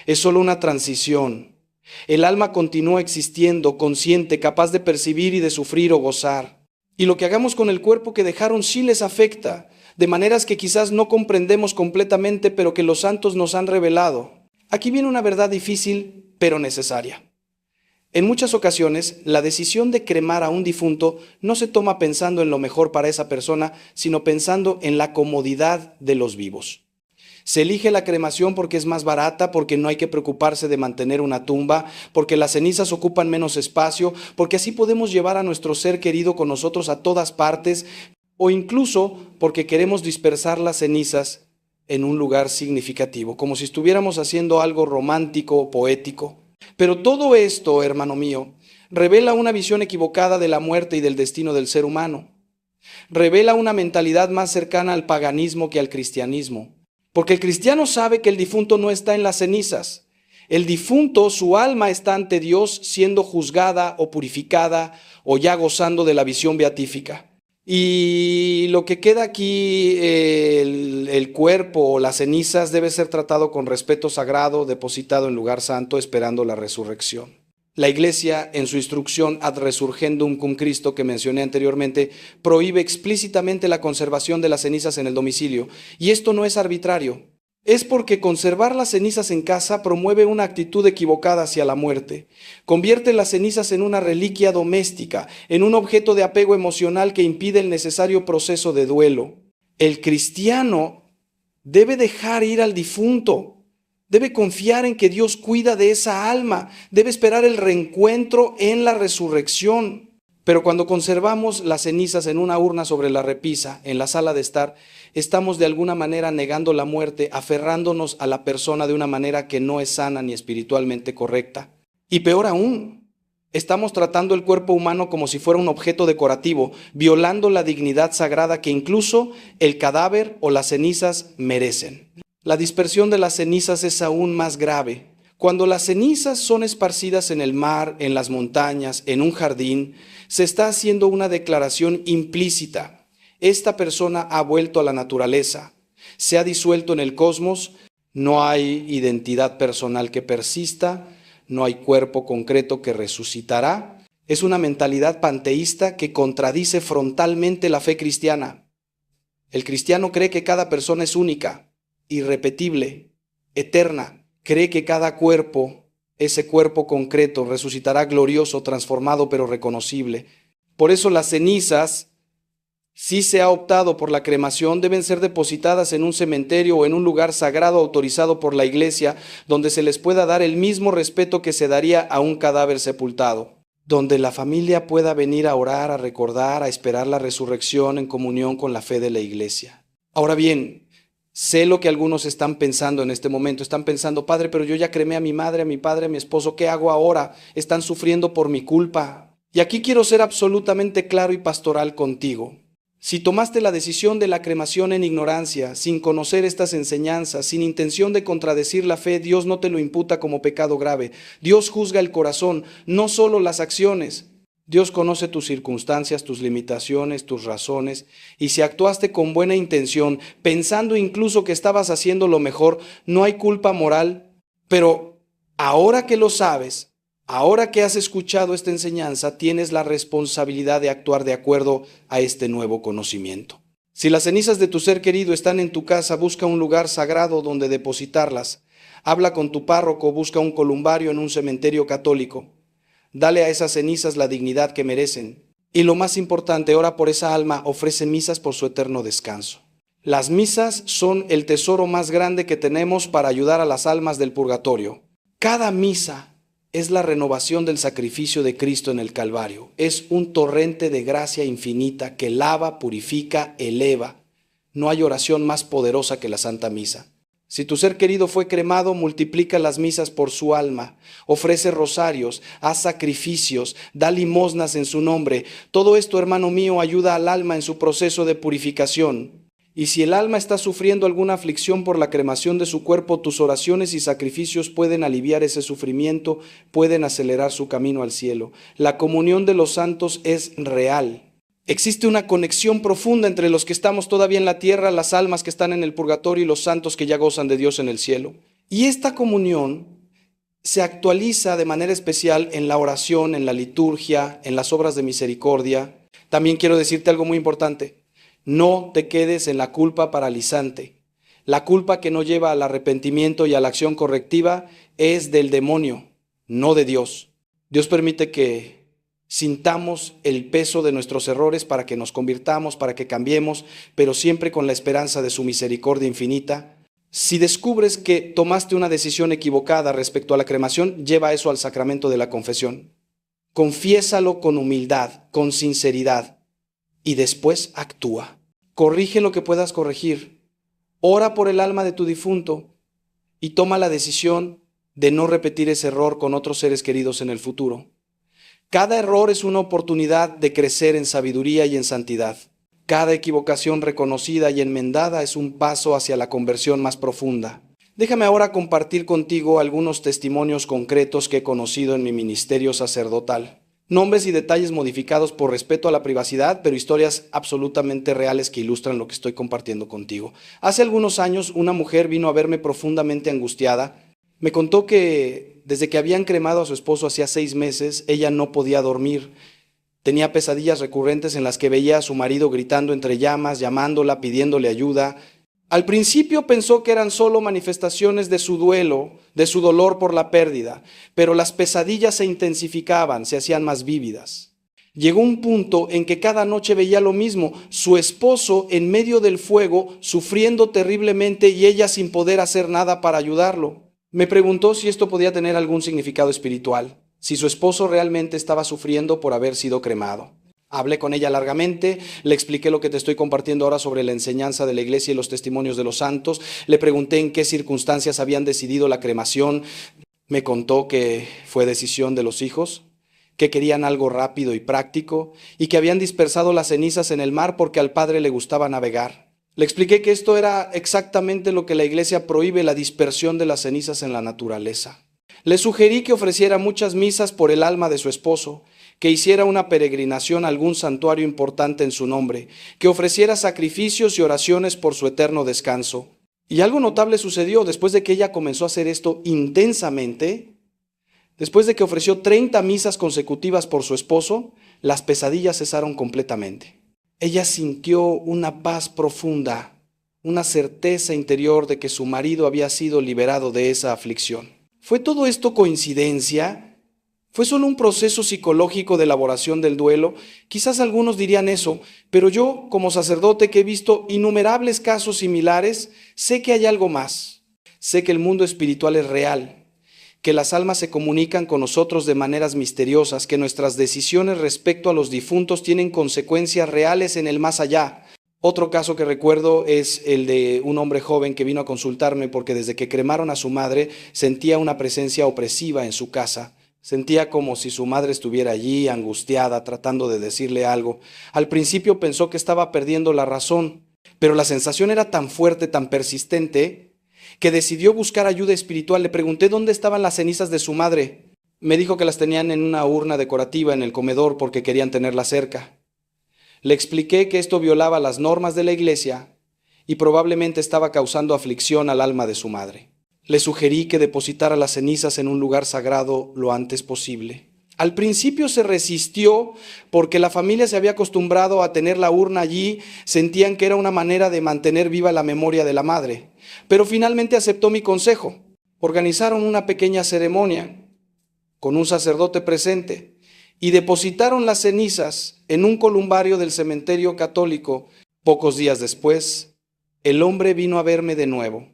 es solo una transición. El alma continúa existiendo, consciente, capaz de percibir y de sufrir o gozar. Y lo que hagamos con el cuerpo que dejaron sí les afecta, de maneras que quizás no comprendemos completamente, pero que los santos nos han revelado. Aquí viene una verdad difícil, pero necesaria. En muchas ocasiones, la decisión de cremar a un difunto no se toma pensando en lo mejor para esa persona, sino pensando en la comodidad de los vivos. Se elige la cremación porque es más barata, porque no hay que preocuparse de mantener una tumba, porque las cenizas ocupan menos espacio, porque así podemos llevar a nuestro ser querido con nosotros a todas partes, o incluso porque queremos dispersar las cenizas en un lugar significativo, como si estuviéramos haciendo algo romántico o poético. Pero todo esto, hermano mío, revela una visión equivocada de la muerte y del destino del ser humano. Revela una mentalidad más cercana al paganismo que al cristianismo. Porque el cristiano sabe que el difunto no está en las cenizas. El difunto, su alma está ante Dios siendo juzgada o purificada o ya gozando de la visión beatífica. Y lo que queda aquí, el cuerpo o las cenizas, debe ser tratado con respeto sagrado, depositado en lugar santo, esperando la resurrección. La Iglesia, en su instrucción Ad Resurgendum cum Christo que mencioné anteriormente, prohíbe explícitamente la conservación de las cenizas en el domicilio. Y esto no es arbitrario. Es porque conservar las cenizas en casa promueve una actitud equivocada hacia la muerte. Convierte las cenizas en una reliquia doméstica, en un objeto de apego emocional que impide el necesario proceso de duelo. El cristiano debe dejar ir al difunto. Debe confiar en que Dios cuida de esa alma. Debe esperar el reencuentro en la resurrección. Pero cuando conservamos las cenizas en una urna sobre la repisa, en la sala de estar, estamos de alguna manera negando la muerte, aferrándonos a la persona de una manera que no es sana ni espiritualmente correcta. Y peor aún, estamos tratando el cuerpo humano como si fuera un objeto decorativo, violando la dignidad sagrada que incluso el cadáver o las cenizas merecen. La dispersión de las cenizas es aún más grave. Cuando las cenizas son esparcidas en el mar, en las montañas, en un jardín, se está haciendo una declaración implícita. Esta persona ha vuelto a la naturaleza, se ha disuelto en el cosmos, no hay identidad personal que persista, no hay cuerpo concreto que resucitará. Es una mentalidad panteísta que contradice frontalmente la fe cristiana. El cristiano cree que cada persona es única, irrepetible, eterna. Cree que cada cuerpo, ese cuerpo concreto, resucitará glorioso, transformado, pero reconocible. Por eso las cenizas, si se ha optado por la cremación, deben ser depositadas en un cementerio o en un lugar sagrado autorizado por la iglesia, donde se les pueda dar el mismo respeto que se daría a un cadáver sepultado, donde la familia pueda venir a orar, a recordar, a esperar la resurrección en comunión con la fe de la iglesia. Ahora bien, sé lo que algunos están pensando en este momento. Están pensando: Padre, pero yo ya cremé a mi madre, a mi padre, a mi esposo. ¿Qué hago ahora? Están sufriendo por mi culpa. Y aquí quiero ser absolutamente claro y pastoral contigo. Si tomaste la decisión de la cremación en ignorancia, sin conocer estas enseñanzas, sin intención de contradecir la fe, Dios no te lo imputa como pecado grave. Dios juzga el corazón, no solo las acciones. Dios conoce tus circunstancias, tus limitaciones, tus razones, y si actuaste con buena intención, pensando incluso que estabas haciendo lo mejor, no hay culpa moral. Pero ahora que lo sabes, ahora que has escuchado esta enseñanza, tienes la responsabilidad de actuar de acuerdo a este nuevo conocimiento. Si las cenizas de tu ser querido están en tu casa, busca un lugar sagrado donde depositarlas. Habla con tu párroco, busca un columbario en un cementerio católico. Dale a esas cenizas la dignidad que merecen. Y lo más importante, ora por esa alma, ofrece misas por su eterno descanso. Las misas son el tesoro más grande que tenemos para ayudar a las almas del purgatorio. Cada misa es la renovación del sacrificio de Cristo en el Calvario. Es un torrente de gracia infinita que lava, purifica, eleva. No hay oración más poderosa que la Santa Misa. Si tu ser querido fue cremado, multiplica las misas por su alma, ofrece rosarios, haz sacrificios, da limosnas en su nombre. Todo esto, hermano mío, ayuda al alma en su proceso de purificación. Y si el alma está sufriendo alguna aflicción por la cremación de su cuerpo, tus oraciones y sacrificios pueden aliviar ese sufrimiento, pueden acelerar su camino al cielo. La comunión de los santos es real. Existe una conexión profunda entre los que estamos todavía en la tierra, las almas que están en el purgatorio y los santos que ya gozan de Dios en el cielo. Y esta comunión se actualiza de manera especial en la oración, en la liturgia, en las obras de misericordia. También quiero decirte algo muy importante. No te quedes en la culpa paralizante. La culpa que no lleva al arrepentimiento y a la acción correctiva es del demonio, no de Dios. Dios permite que sintamos el peso de nuestros errores para que nos convirtamos, para que cambiemos, pero siempre con la esperanza de su misericordia infinita. Si descubres que tomaste una decisión equivocada respecto a la cremación, lleva eso al sacramento de la confesión. Confiésalo con humildad, con sinceridad, y después actúa. Corrige lo que puedas corregir. Ora por el alma de tu difunto y toma la decisión de no repetir ese error con otros seres queridos en el futuro. Cada error es una oportunidad de crecer en sabiduría y en santidad. Cada equivocación reconocida y enmendada es un paso hacia la conversión más profunda. Déjame ahora compartir contigo algunos testimonios concretos que he conocido en mi ministerio sacerdotal. Nombres y detalles modificados por respeto a la privacidad, pero historias absolutamente reales que ilustran lo que estoy compartiendo contigo. Hace algunos años, una mujer vino a verme profundamente angustiada. Me contó que desde que habían cremado a su esposo hacía 6 meses, ella no podía dormir. Tenía pesadillas recurrentes en las que veía a su marido gritando entre llamas, llamándola, pidiéndole ayuda. Al principio pensó que eran solo manifestaciones de su duelo, de su dolor por la pérdida, pero las pesadillas se intensificaban, se hacían más vívidas. Llegó un punto en que cada noche veía lo mismo, su esposo en medio del fuego, sufriendo terriblemente y ella sin poder hacer nada para ayudarlo. Me preguntó si esto podía tener algún significado espiritual, si su esposo realmente estaba sufriendo por haber sido cremado. Hablé con ella largamente, le expliqué lo que te estoy compartiendo ahora sobre la enseñanza de la iglesia y los testimonios de los santos, le pregunté en qué circunstancias habían decidido la cremación, me contó que fue decisión de los hijos, que querían algo rápido y práctico y que habían dispersado las cenizas en el mar porque al padre le gustaba navegar. Le expliqué que esto era exactamente lo que la iglesia prohíbe, la dispersión de las cenizas en la naturaleza. Le sugerí que ofreciera muchas misas por el alma de su esposo, que hiciera una peregrinación a algún santuario importante en su nombre, que ofreciera sacrificios y oraciones por su eterno descanso. Y algo notable sucedió después de que ella comenzó a hacer esto intensamente. Después de que ofreció 30 misas consecutivas por su esposo, las pesadillas cesaron completamente. Ella sintió una paz profunda, una certeza interior de que su marido había sido liberado de esa aflicción. ¿Fue todo esto coincidencia? ¿Fue solo un proceso psicológico de elaboración del duelo? Quizás algunos dirían eso, pero yo, como sacerdote que he visto innumerables casos similares, sé que hay algo más. Sé que el mundo espiritual es real, que las almas se comunican con nosotros de maneras misteriosas, que nuestras decisiones respecto a los difuntos tienen consecuencias reales en el más allá. Otro caso que recuerdo es el de un hombre joven que vino a consultarme porque desde que cremaron a su madre sentía una presencia opresiva en su casa. Sentía como si su madre estuviera allí, angustiada, tratando de decirle algo. Al principio pensó que estaba perdiendo la razón, pero la sensación era tan fuerte, tan persistente, que decidió buscar ayuda espiritual. Le pregunté dónde estaban las cenizas de su madre. Me dijo que las tenían en una urna decorativa en el comedor porque querían tenerla cerca. Le expliqué que esto violaba las normas de la iglesia y probablemente estaba causando aflicción al alma de su madre. Le sugerí que depositara las cenizas en un lugar sagrado lo antes posible. Al principio se resistió porque la familia se había acostumbrado a tener la urna allí, sentían que era una manera de mantener viva la memoria de la madre. Pero finalmente aceptó mi consejo. Organizaron una pequeña ceremonia con un sacerdote presente y depositaron las cenizas en un columbario del cementerio católico. Pocos días después, el hombre vino a verme de nuevo.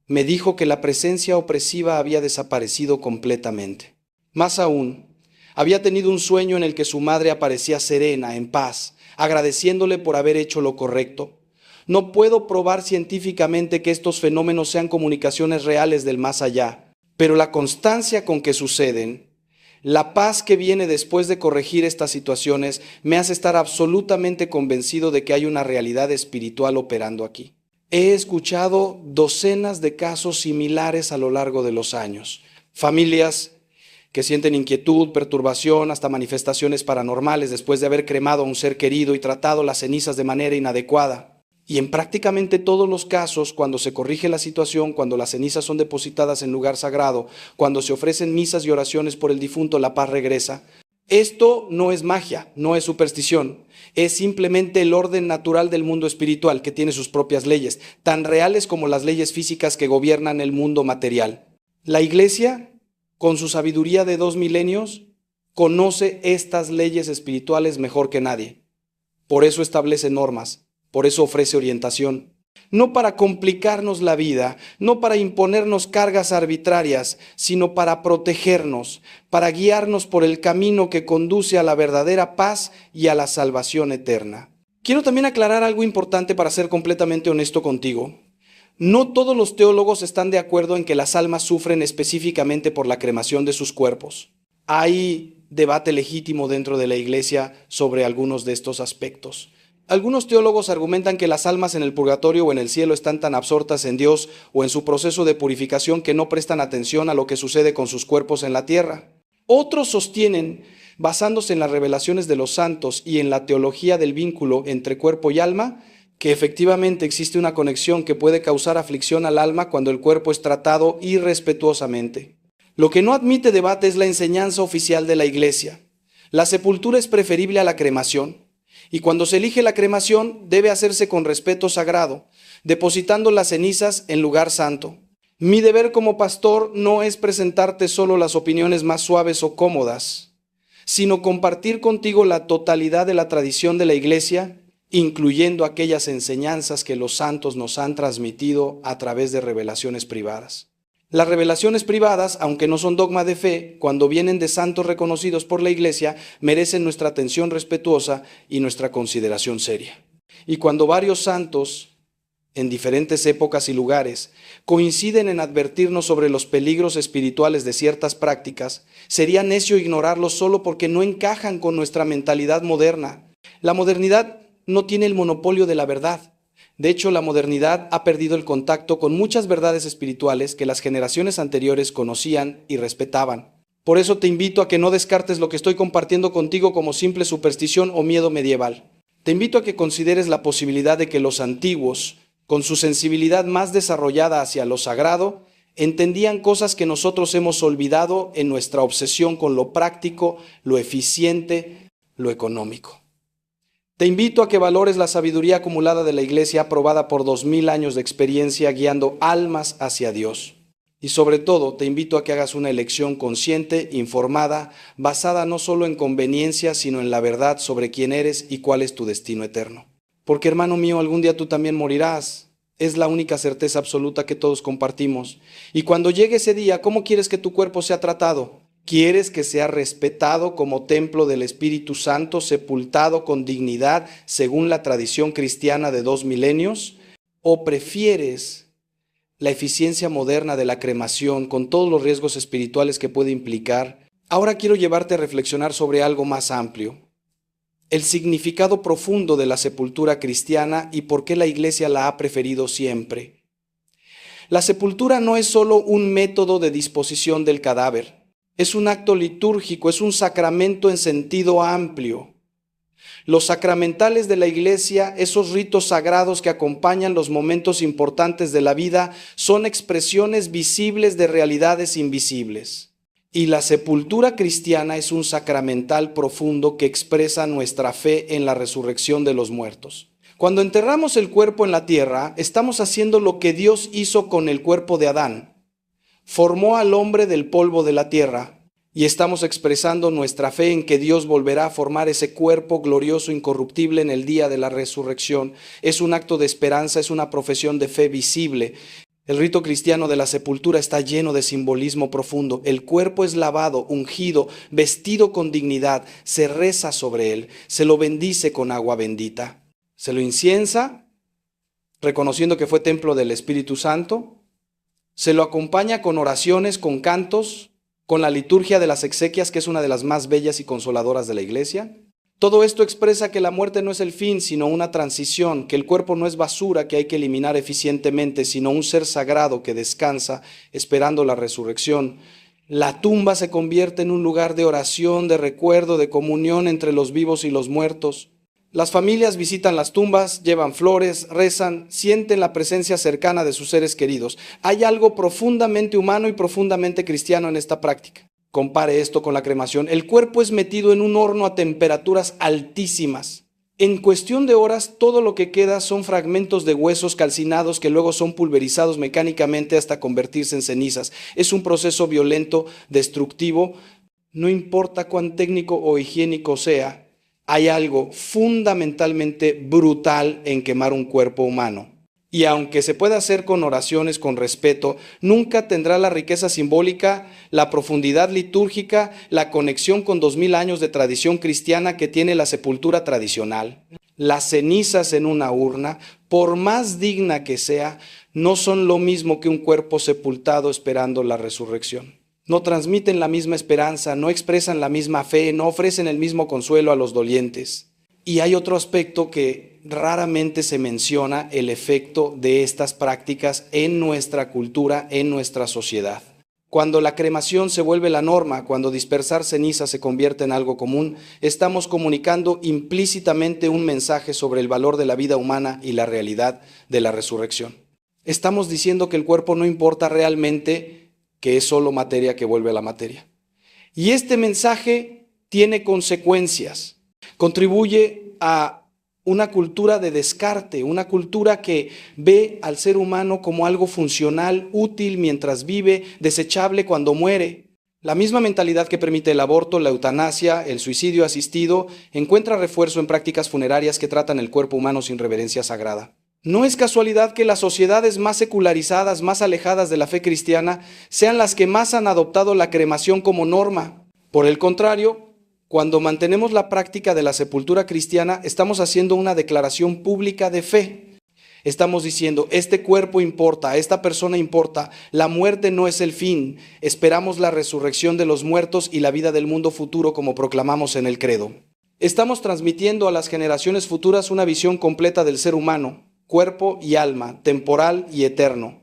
Me dijo que la presencia opresiva había desaparecido completamente. Más aún, había tenido un sueño en el que su madre aparecía serena, en paz, agradeciéndole por haber hecho lo correcto. No puedo probar científicamente que estos fenómenos sean comunicaciones reales del más allá, pero la constancia con que suceden, la paz que viene después de corregir estas situaciones, me hace estar absolutamente convencido de que hay una realidad espiritual operando aquí. He escuchado docenas de casos similares a lo largo de los años. Familias que sienten inquietud, perturbación, hasta manifestaciones paranormales después de haber cremado a un ser querido y tratado las cenizas de manera inadecuada. Y en prácticamente todos los casos, cuando se corrige la situación, cuando las cenizas son depositadas en lugar sagrado, cuando se ofrecen misas y oraciones por el difunto, la paz regresa. Esto no es magia, no es superstición, es simplemente el orden natural del mundo espiritual que tiene sus propias leyes, tan reales como las leyes físicas que gobiernan el mundo material. La Iglesia, con su sabiduría de 2 milenios, conoce estas leyes espirituales mejor que nadie. Por eso establece normas, por eso ofrece orientación. No para complicarnos la vida, no para imponernos cargas arbitrarias, sino para protegernos, para guiarnos por el camino que conduce a la verdadera paz y a la salvación eterna. Quiero también aclarar algo importante para ser completamente honesto contigo. No todos los teólogos están de acuerdo en que las almas sufren específicamente por la cremación de sus cuerpos. Hay debate legítimo dentro de la Iglesia sobre algunos de estos aspectos. Algunos teólogos argumentan que las almas en el purgatorio o en el cielo están tan absortas en Dios o en su proceso de purificación que no prestan atención a lo que sucede con sus cuerpos en la tierra. Otros sostienen, basándose en las revelaciones de los santos y en la teología del vínculo entre cuerpo y alma, que efectivamente existe una conexión que puede causar aflicción al alma cuando el cuerpo es tratado irrespetuosamente. Lo que no admite debate es la enseñanza oficial de la Iglesia. La sepultura es preferible a la cremación. Y cuando se elige la cremación, debe hacerse con respeto sagrado, depositando las cenizas en lugar santo. Mi deber como pastor no es presentarte solo las opiniones más suaves o cómodas, sino compartir contigo la totalidad de la tradición de la Iglesia, incluyendo aquellas enseñanzas que los santos nos han transmitido a través de revelaciones privadas. Las revelaciones privadas, aunque no son dogma de fe, cuando vienen de santos reconocidos por la Iglesia, merecen nuestra atención respetuosa y nuestra consideración seria. Y cuando varios santos, en diferentes épocas y lugares, coinciden en advertirnos sobre los peligros espirituales de ciertas prácticas, sería necio ignorarlos solo porque no encajan con nuestra mentalidad moderna. La modernidad no tiene el monopolio de la verdad. De hecho, la modernidad ha perdido el contacto con muchas verdades espirituales que las generaciones anteriores conocían y respetaban. Por eso te invito a que no descartes lo que estoy compartiendo contigo como simple superstición o miedo medieval. Te invito a que consideres la posibilidad de que los antiguos, con su sensibilidad más desarrollada hacia lo sagrado, entendían cosas que nosotros hemos olvidado en nuestra obsesión con lo práctico, lo eficiente, lo económico. Te invito a que valores la sabiduría acumulada de la Iglesia aprobada por 2000 años de experiencia guiando almas hacia Dios. Y sobre todo, te invito a que hagas una elección consciente, informada, basada no solo en conveniencia, sino en la verdad sobre quién eres y cuál es tu destino eterno. Porque, hermano mío, algún día tú también morirás. Es la única certeza absoluta que todos compartimos. Y cuando llegue ese día, ¿cómo quieres que tu cuerpo sea tratado? ¿Quieres que sea respetado como templo del Espíritu Santo, sepultado con dignidad según la tradición cristiana de 2 milenios? ¿O prefieres la eficiencia moderna de la cremación con todos los riesgos espirituales que puede implicar? Ahora quiero llevarte a reflexionar sobre algo más amplio. El significado profundo de la sepultura cristiana y por qué la Iglesia la ha preferido siempre. La sepultura no es solo un método de disposición del cadáver. Es un acto litúrgico, es un sacramento en sentido amplio. Los sacramentales de la Iglesia, esos ritos sagrados que acompañan los momentos importantes de la vida, son expresiones visibles de realidades invisibles. Y la sepultura cristiana es un sacramental profundo que expresa nuestra fe en la resurrección de los muertos. Cuando enterramos el cuerpo en la tierra, estamos haciendo lo que Dios hizo con el cuerpo de Adán. Formó al hombre del polvo de la tierra y estamos expresando nuestra fe en que Dios volverá a formar ese cuerpo glorioso, incorruptible en el día de la resurrección. Es un acto de esperanza, es una profesión de fe visible. El rito cristiano de la sepultura está lleno de simbolismo profundo. El cuerpo es lavado, ungido, vestido con dignidad, se reza sobre él, se lo bendice con agua bendita, se lo inciensa, reconociendo que fue templo del Espíritu Santo, se lo acompaña con oraciones, con cantos, con la liturgia de las exequias, que es una de las más bellas y consoladoras de la Iglesia. Todo esto expresa que la muerte no es el fin, sino una transición, que el cuerpo no es basura que hay que eliminar eficientemente, sino un ser sagrado que descansa esperando la resurrección. La tumba se convierte en un lugar de oración, de recuerdo, de comunión entre los vivos y los muertos. Las familias visitan las tumbas, llevan flores, rezan, sienten la presencia cercana de sus seres queridos. Hay algo profundamente humano y profundamente cristiano en esta práctica. Compare esto con la cremación. El cuerpo es metido en un horno a temperaturas altísimas. En cuestión de horas, todo lo que queda son fragmentos de huesos calcinados que luego son pulverizados mecánicamente hasta convertirse en cenizas. Es un proceso violento, destructivo. No importa cuán técnico o higiénico sea, hay algo fundamentalmente brutal en quemar un cuerpo humano. Y aunque se pueda hacer con oraciones, con respeto, nunca tendrá la riqueza simbólica, la profundidad litúrgica, la conexión con 2000 años de tradición cristiana que tiene la sepultura tradicional. Las cenizas en una urna, por más digna que sea, no son lo mismo que un cuerpo sepultado esperando la resurrección. No transmiten la misma esperanza, no expresan la misma fe, no ofrecen el mismo consuelo a los dolientes. Y hay otro aspecto que raramente se menciona, el efecto de estas prácticas en nuestra cultura, en nuestra sociedad. Cuando la cremación se vuelve la norma, cuando dispersar cenizas se convierte en algo común, estamos comunicando implícitamente un mensaje sobre el valor de la vida humana y la realidad de la resurrección. Estamos diciendo que el cuerpo no importa realmente, que es solo materia que vuelve a la materia. Y este mensaje tiene consecuencias. Contribuye a una cultura de descarte, una cultura que ve al ser humano como algo funcional, útil mientras vive, desechable cuando muere. La misma mentalidad que permite el aborto, la eutanasia, el suicidio asistido, encuentra refuerzo en prácticas funerarias que tratan el cuerpo humano sin reverencia sagrada. No es casualidad que las sociedades más secularizadas, más alejadas de la fe cristiana, sean las que más han adoptado la cremación como norma. Por el contrario, cuando mantenemos la práctica de la sepultura cristiana, estamos haciendo una declaración pública de fe. Estamos diciendo, este cuerpo importa, esta persona importa, la muerte no es el fin, esperamos la resurrección de los muertos y la vida del mundo futuro como proclamamos en el credo. Estamos transmitiendo a las generaciones futuras una visión completa del ser humano, cuerpo y alma, temporal y eterno.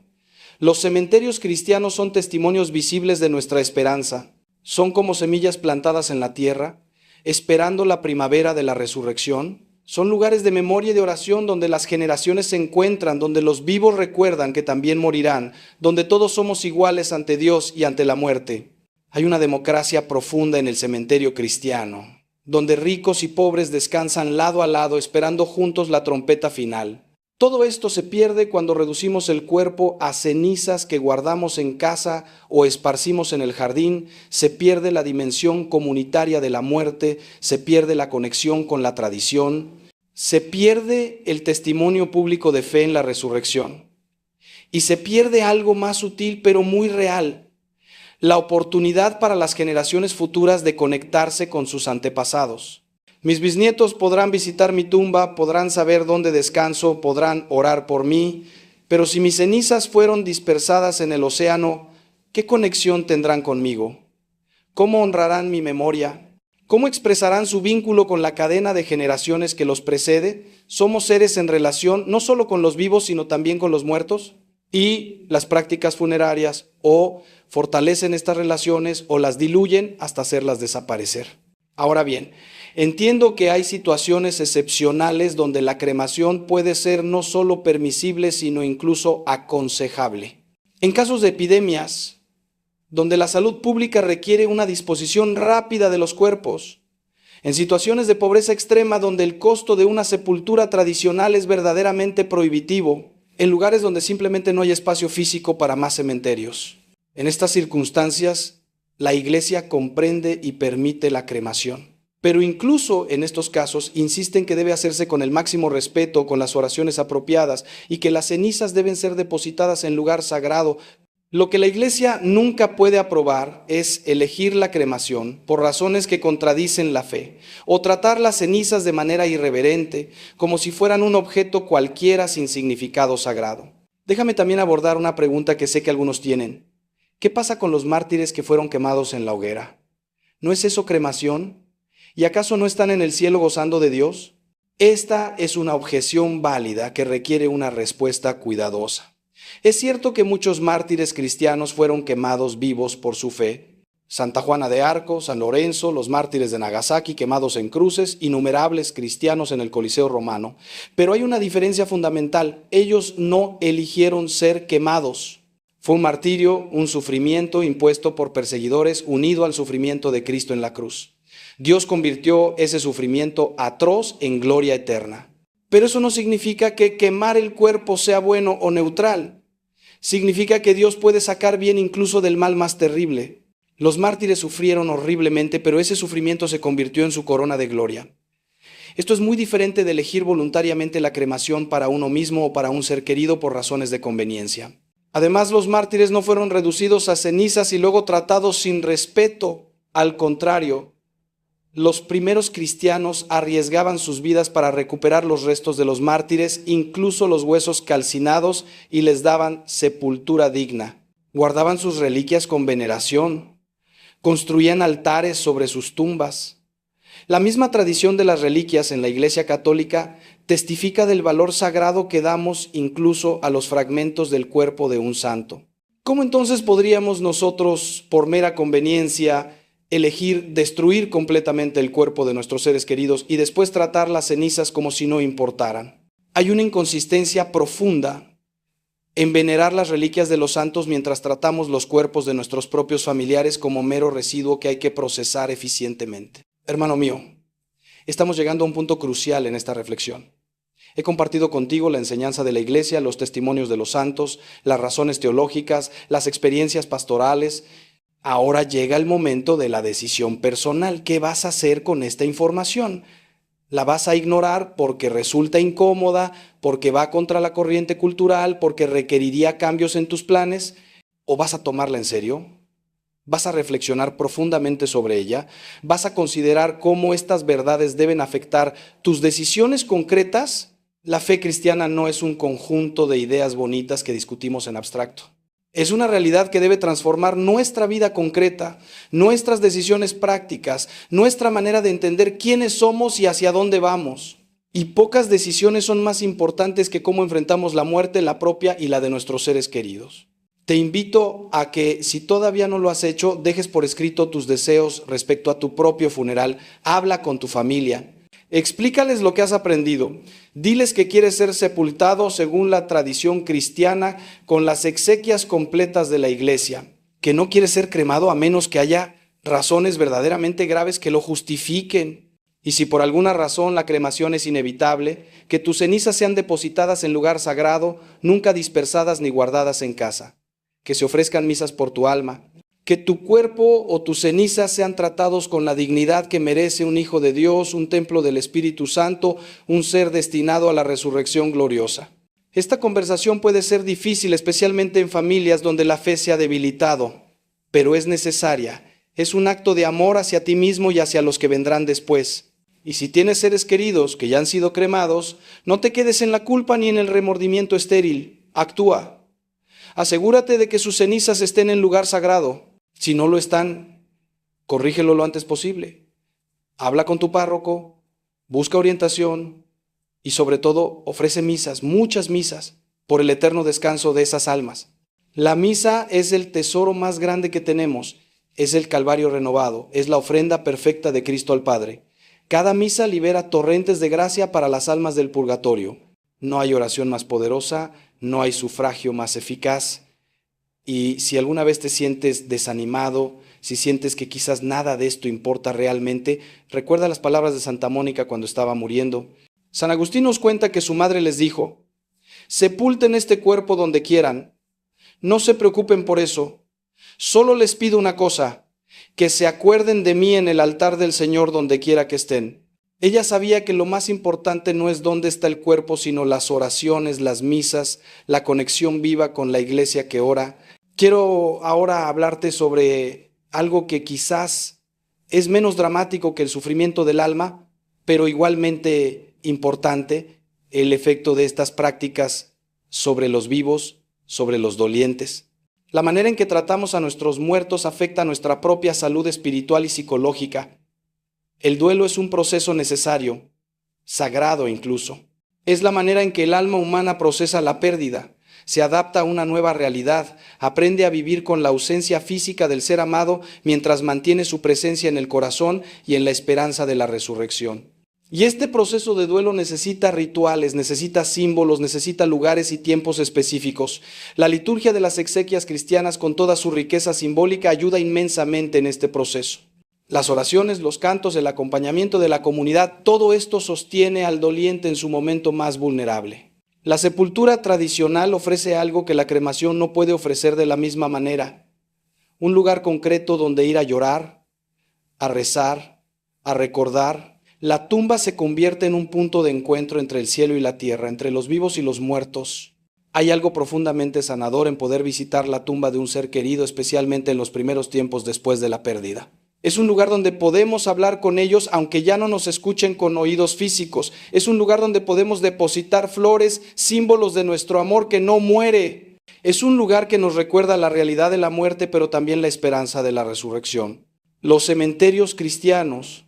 Los cementerios cristianos son testimonios visibles de nuestra esperanza. Son como semillas plantadas en la tierra, esperando la primavera de la resurrección. Son lugares de memoria y de oración donde las generaciones se encuentran, donde los vivos recuerdan que también morirán, donde todos somos iguales ante Dios y ante la muerte. Hay una democracia profunda en el cementerio cristiano, donde ricos y pobres descansan lado a lado esperando juntos la trompeta final. Todo esto se pierde cuando reducimos el cuerpo a cenizas que guardamos en casa o esparcimos en el jardín. Se pierde la dimensión comunitaria de la muerte, se pierde la conexión con la tradición, se pierde el testimonio público de fe en la resurrección. Y se pierde algo más sutil pero muy real, la oportunidad para las generaciones futuras de conectarse con sus antepasados. Mis bisnietos podrán visitar mi tumba, podrán saber dónde descanso, podrán orar por mí, pero si mis cenizas fueron dispersadas en el océano, ¿qué conexión tendrán conmigo? ¿Cómo honrarán mi memoria? ¿Cómo expresarán su vínculo con la cadena de generaciones que los precede? ¿Somos seres en relación no solo con los vivos, sino también con los muertos? Y las prácticas funerarias o fortalecen estas relaciones o las diluyen hasta hacerlas desaparecer. Ahora bien, entiendo que hay situaciones excepcionales donde la cremación puede ser no solo permisible, sino incluso aconsejable. En casos de epidemias, donde la salud pública requiere una disposición rápida de los cuerpos. En situaciones de pobreza extrema, donde el costo de una sepultura tradicional es verdaderamente prohibitivo. En lugares donde simplemente no hay espacio físico para más cementerios. En estas circunstancias, la Iglesia comprende y permite la cremación. Pero incluso en estos casos insisten que debe hacerse con el máximo respeto, con las oraciones apropiadas y que las cenizas deben ser depositadas en lugar sagrado. Lo que la Iglesia nunca puede aprobar es elegir la cremación por razones que contradicen la fe o tratar las cenizas de manera irreverente, como si fueran un objeto cualquiera sin significado sagrado. Déjame también abordar una pregunta que sé que algunos tienen. ¿Qué pasa con los mártires que fueron quemados en la hoguera? ¿No es eso cremación? ¿Y acaso no están en el cielo gozando de Dios? Esta es una objeción válida que requiere una respuesta cuidadosa. Es cierto que muchos mártires cristianos fueron quemados vivos por su fe. Santa Juana de Arco, San Lorenzo, los mártires de Nagasaki quemados en cruces, innumerables cristianos en el Coliseo romano. Pero hay una diferencia fundamental. Ellos no eligieron ser quemados. Fue un martirio, un sufrimiento impuesto por perseguidores unido al sufrimiento de Cristo en la cruz. Dios convirtió ese sufrimiento atroz en gloria eterna. Pero eso no significa que quemar el cuerpo sea bueno o neutral. Significa que Dios puede sacar bien incluso del mal más terrible. Los mártires sufrieron horriblemente, pero ese sufrimiento se convirtió en su corona de gloria. Esto es muy diferente de elegir voluntariamente la cremación para uno mismo o para un ser querido por razones de conveniencia. Además, los mártires no fueron reducidos a cenizas y luego tratados sin respeto. Al contrario, los primeros cristianos arriesgaban sus vidas para recuperar los restos de los mártires, incluso los huesos calcinados, y les daban sepultura digna. Guardaban sus reliquias con veneración. Construían altares sobre sus tumbas. La misma tradición de las reliquias en la Iglesia Católica testifica del valor sagrado que damos incluso a los fragmentos del cuerpo de un santo. ¿Cómo entonces podríamos nosotros, por mera conveniencia, elegir destruir completamente el cuerpo de nuestros seres queridos y después tratar las cenizas como si no importaran? Hay una inconsistencia profunda en venerar las reliquias de los santos mientras tratamos los cuerpos de nuestros propios familiares como mero residuo que hay que procesar eficientemente. Hermano mío, estamos llegando a un punto crucial en esta reflexión. He compartido contigo la enseñanza de la Iglesia, los testimonios de los santos, las razones teológicas, las experiencias pastorales. Ahora llega el momento de la decisión personal. ¿Qué vas a hacer con esta información? La vas a ignorar porque resulta incómoda, porque va contra la corriente cultural, porque requeriría cambios en tus planes, o vas a tomarla en serio. ¿Vas a reflexionar profundamente sobre ella? ¿Vas a considerar cómo estas verdades deben afectar tus decisiones concretas? La fe cristiana no es un conjunto de ideas bonitas que discutimos en abstracto. Es una realidad que debe transformar nuestra vida concreta, nuestras decisiones prácticas, nuestra manera de entender quiénes somos y hacia dónde vamos. Y pocas decisiones son más importantes que cómo enfrentamos la muerte, la propia y la de nuestros seres queridos. Te invito a que, si todavía no lo has hecho, dejes por escrito tus deseos respecto a tu propio funeral. Habla con tu familia. Explícales lo que has aprendido. Diles que quieres ser sepultado según la tradición cristiana con las exequias completas de la iglesia, que no quieres ser cremado a menos que haya razones verdaderamente graves que lo justifiquen. Y si por alguna razón la cremación es inevitable, que tus cenizas sean depositadas en lugar sagrado, nunca dispersadas ni guardadas en casa. Que se ofrezcan misas por tu alma, que tu cuerpo o tus cenizas sean tratados con la dignidad que merece un hijo de Dios, un templo del Espíritu Santo, un ser destinado a la resurrección gloriosa. Esta conversación puede ser difícil, especialmente en familias donde la fe se ha debilitado, pero es necesaria. Es un acto de amor hacia ti mismo y hacia los que vendrán después. Y si tienes seres queridos que ya han sido cremados, no te quedes en la culpa ni en el remordimiento estéril. Actúa. Asegúrate de que sus cenizas estén en lugar sagrado. Si no lo están, corrígelo lo antes posible. Habla con tu párroco, busca orientación y sobre todo ofrece misas, muchas misas, por el eterno descanso de esas almas. La misa es el tesoro más grande que tenemos, es el Calvario renovado, es la ofrenda perfecta de Cristo al Padre. Cada misa libera torrentes de gracia para las almas del purgatorio. No hay oración más poderosa, no hay sufragio más eficaz. Y si alguna vez te sientes desanimado, si sientes que quizás nada de esto importa realmente, recuerda las palabras de Santa Mónica cuando estaba muriendo. San Agustín nos cuenta que su madre les dijo: sepulten este cuerpo donde quieran, no se preocupen por eso, solo les pido una cosa, que se acuerden de mí en el altar del Señor donde quiera que estén. Ella sabía que lo más importante no es dónde está el cuerpo, sino las oraciones, las misas, la conexión viva con la iglesia que ora. Quiero ahora hablarte sobre algo que quizás es menos dramático que el sufrimiento del alma, pero igualmente importante, el efecto de estas prácticas sobre los vivos, sobre los dolientes. La manera en que tratamos a nuestros muertos afecta a nuestra propia salud espiritual y psicológica. El duelo es un proceso necesario, sagrado incluso. Es la manera en que el alma humana procesa la pérdida, se adapta a una nueva realidad, aprende a vivir con la ausencia física del ser amado mientras mantiene su presencia en el corazón y en la esperanza de la resurrección. Y este proceso de duelo necesita rituales, necesita símbolos, necesita lugares y tiempos específicos. La liturgia de las exequias cristianas, con toda su riqueza simbólica, ayuda inmensamente en este proceso. Las oraciones, los cantos, el acompañamiento de la comunidad, todo esto sostiene al doliente en su momento más vulnerable. La sepultura tradicional ofrece algo que la cremación no puede ofrecer de la misma manera. Un lugar concreto donde ir a llorar, a rezar, a recordar. La tumba se convierte en un punto de encuentro entre el cielo y la tierra, entre los vivos y los muertos. Hay algo profundamente sanador en poder visitar la tumba de un ser querido, especialmente en los primeros tiempos después de la pérdida. Es un lugar donde podemos hablar con ellos aunque ya no nos escuchen con oídos físicos. Es un lugar donde podemos depositar flores, símbolos de nuestro amor que no muere. Es un lugar que nos recuerda la realidad de la muerte, pero también la esperanza de la resurrección. Los cementerios cristianos,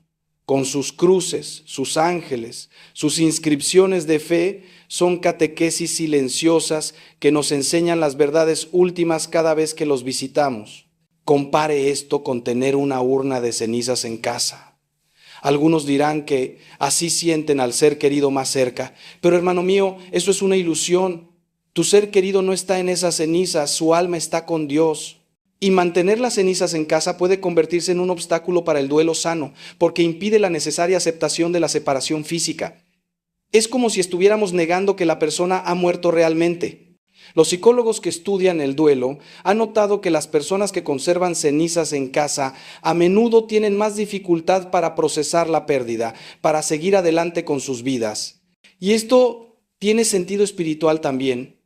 con sus cruces, sus ángeles, sus inscripciones de fe, son catequesis silenciosas que nos enseñan las verdades últimas cada vez que los visitamos. Compare esto con tener una urna de cenizas en casa. Algunos dirán que así sienten al ser querido más cerca, pero hermano mío, eso es una ilusión. Tu ser querido no está en esas cenizas, su alma está con Dios. Y mantener las cenizas en casa puede convertirse en un obstáculo para el duelo sano, porque impide la necesaria aceptación de la separación física. Es como si estuviéramos negando que la persona ha muerto realmente. Los psicólogos que estudian el duelo han notado que las personas que conservan cenizas en casa a menudo tienen más dificultad para procesar la pérdida, para seguir adelante con sus vidas. Y esto tiene sentido espiritual también.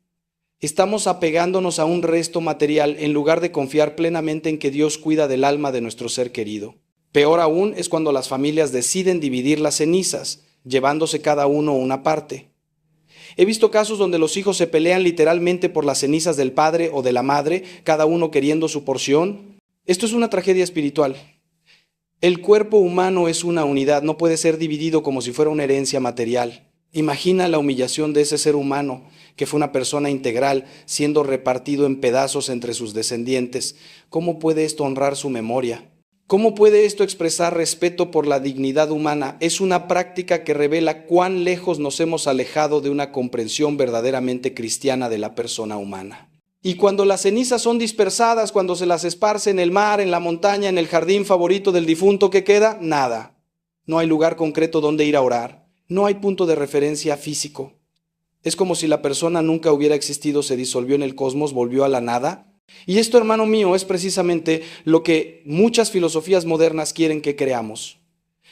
Estamos apegándonos a un resto material en lugar de confiar plenamente en que Dios cuida del alma de nuestro ser querido. Peor aún es cuando las familias deciden dividir las cenizas, llevándose cada uno una parte. He visto casos donde los hijos se pelean literalmente por las cenizas del padre o de la madre, cada uno queriendo su porción. Esto es una tragedia espiritual. El cuerpo humano es una unidad, no puede ser dividido como si fuera una herencia material. Imagina la humillación de ese ser humano, que fue una persona integral, siendo repartido en pedazos entre sus descendientes. ¿Cómo puede esto honrar su memoria? ¿Cómo puede esto expresar respeto por la dignidad humana? Es una práctica que revela cuán lejos nos hemos alejado de una comprensión verdaderamente cristiana de la persona humana. Y cuando las cenizas son dispersadas, cuando se las esparce en el mar, en la montaña, en el jardín favorito del difunto, ¿qué queda? Nada. No hay lugar concreto donde ir a orar. No hay punto de referencia físico. Es como si la persona nunca hubiera existido, se disolvió en el cosmos, volvió a la nada. Y esto, hermano mío, es precisamente lo que muchas filosofías modernas quieren que creamos.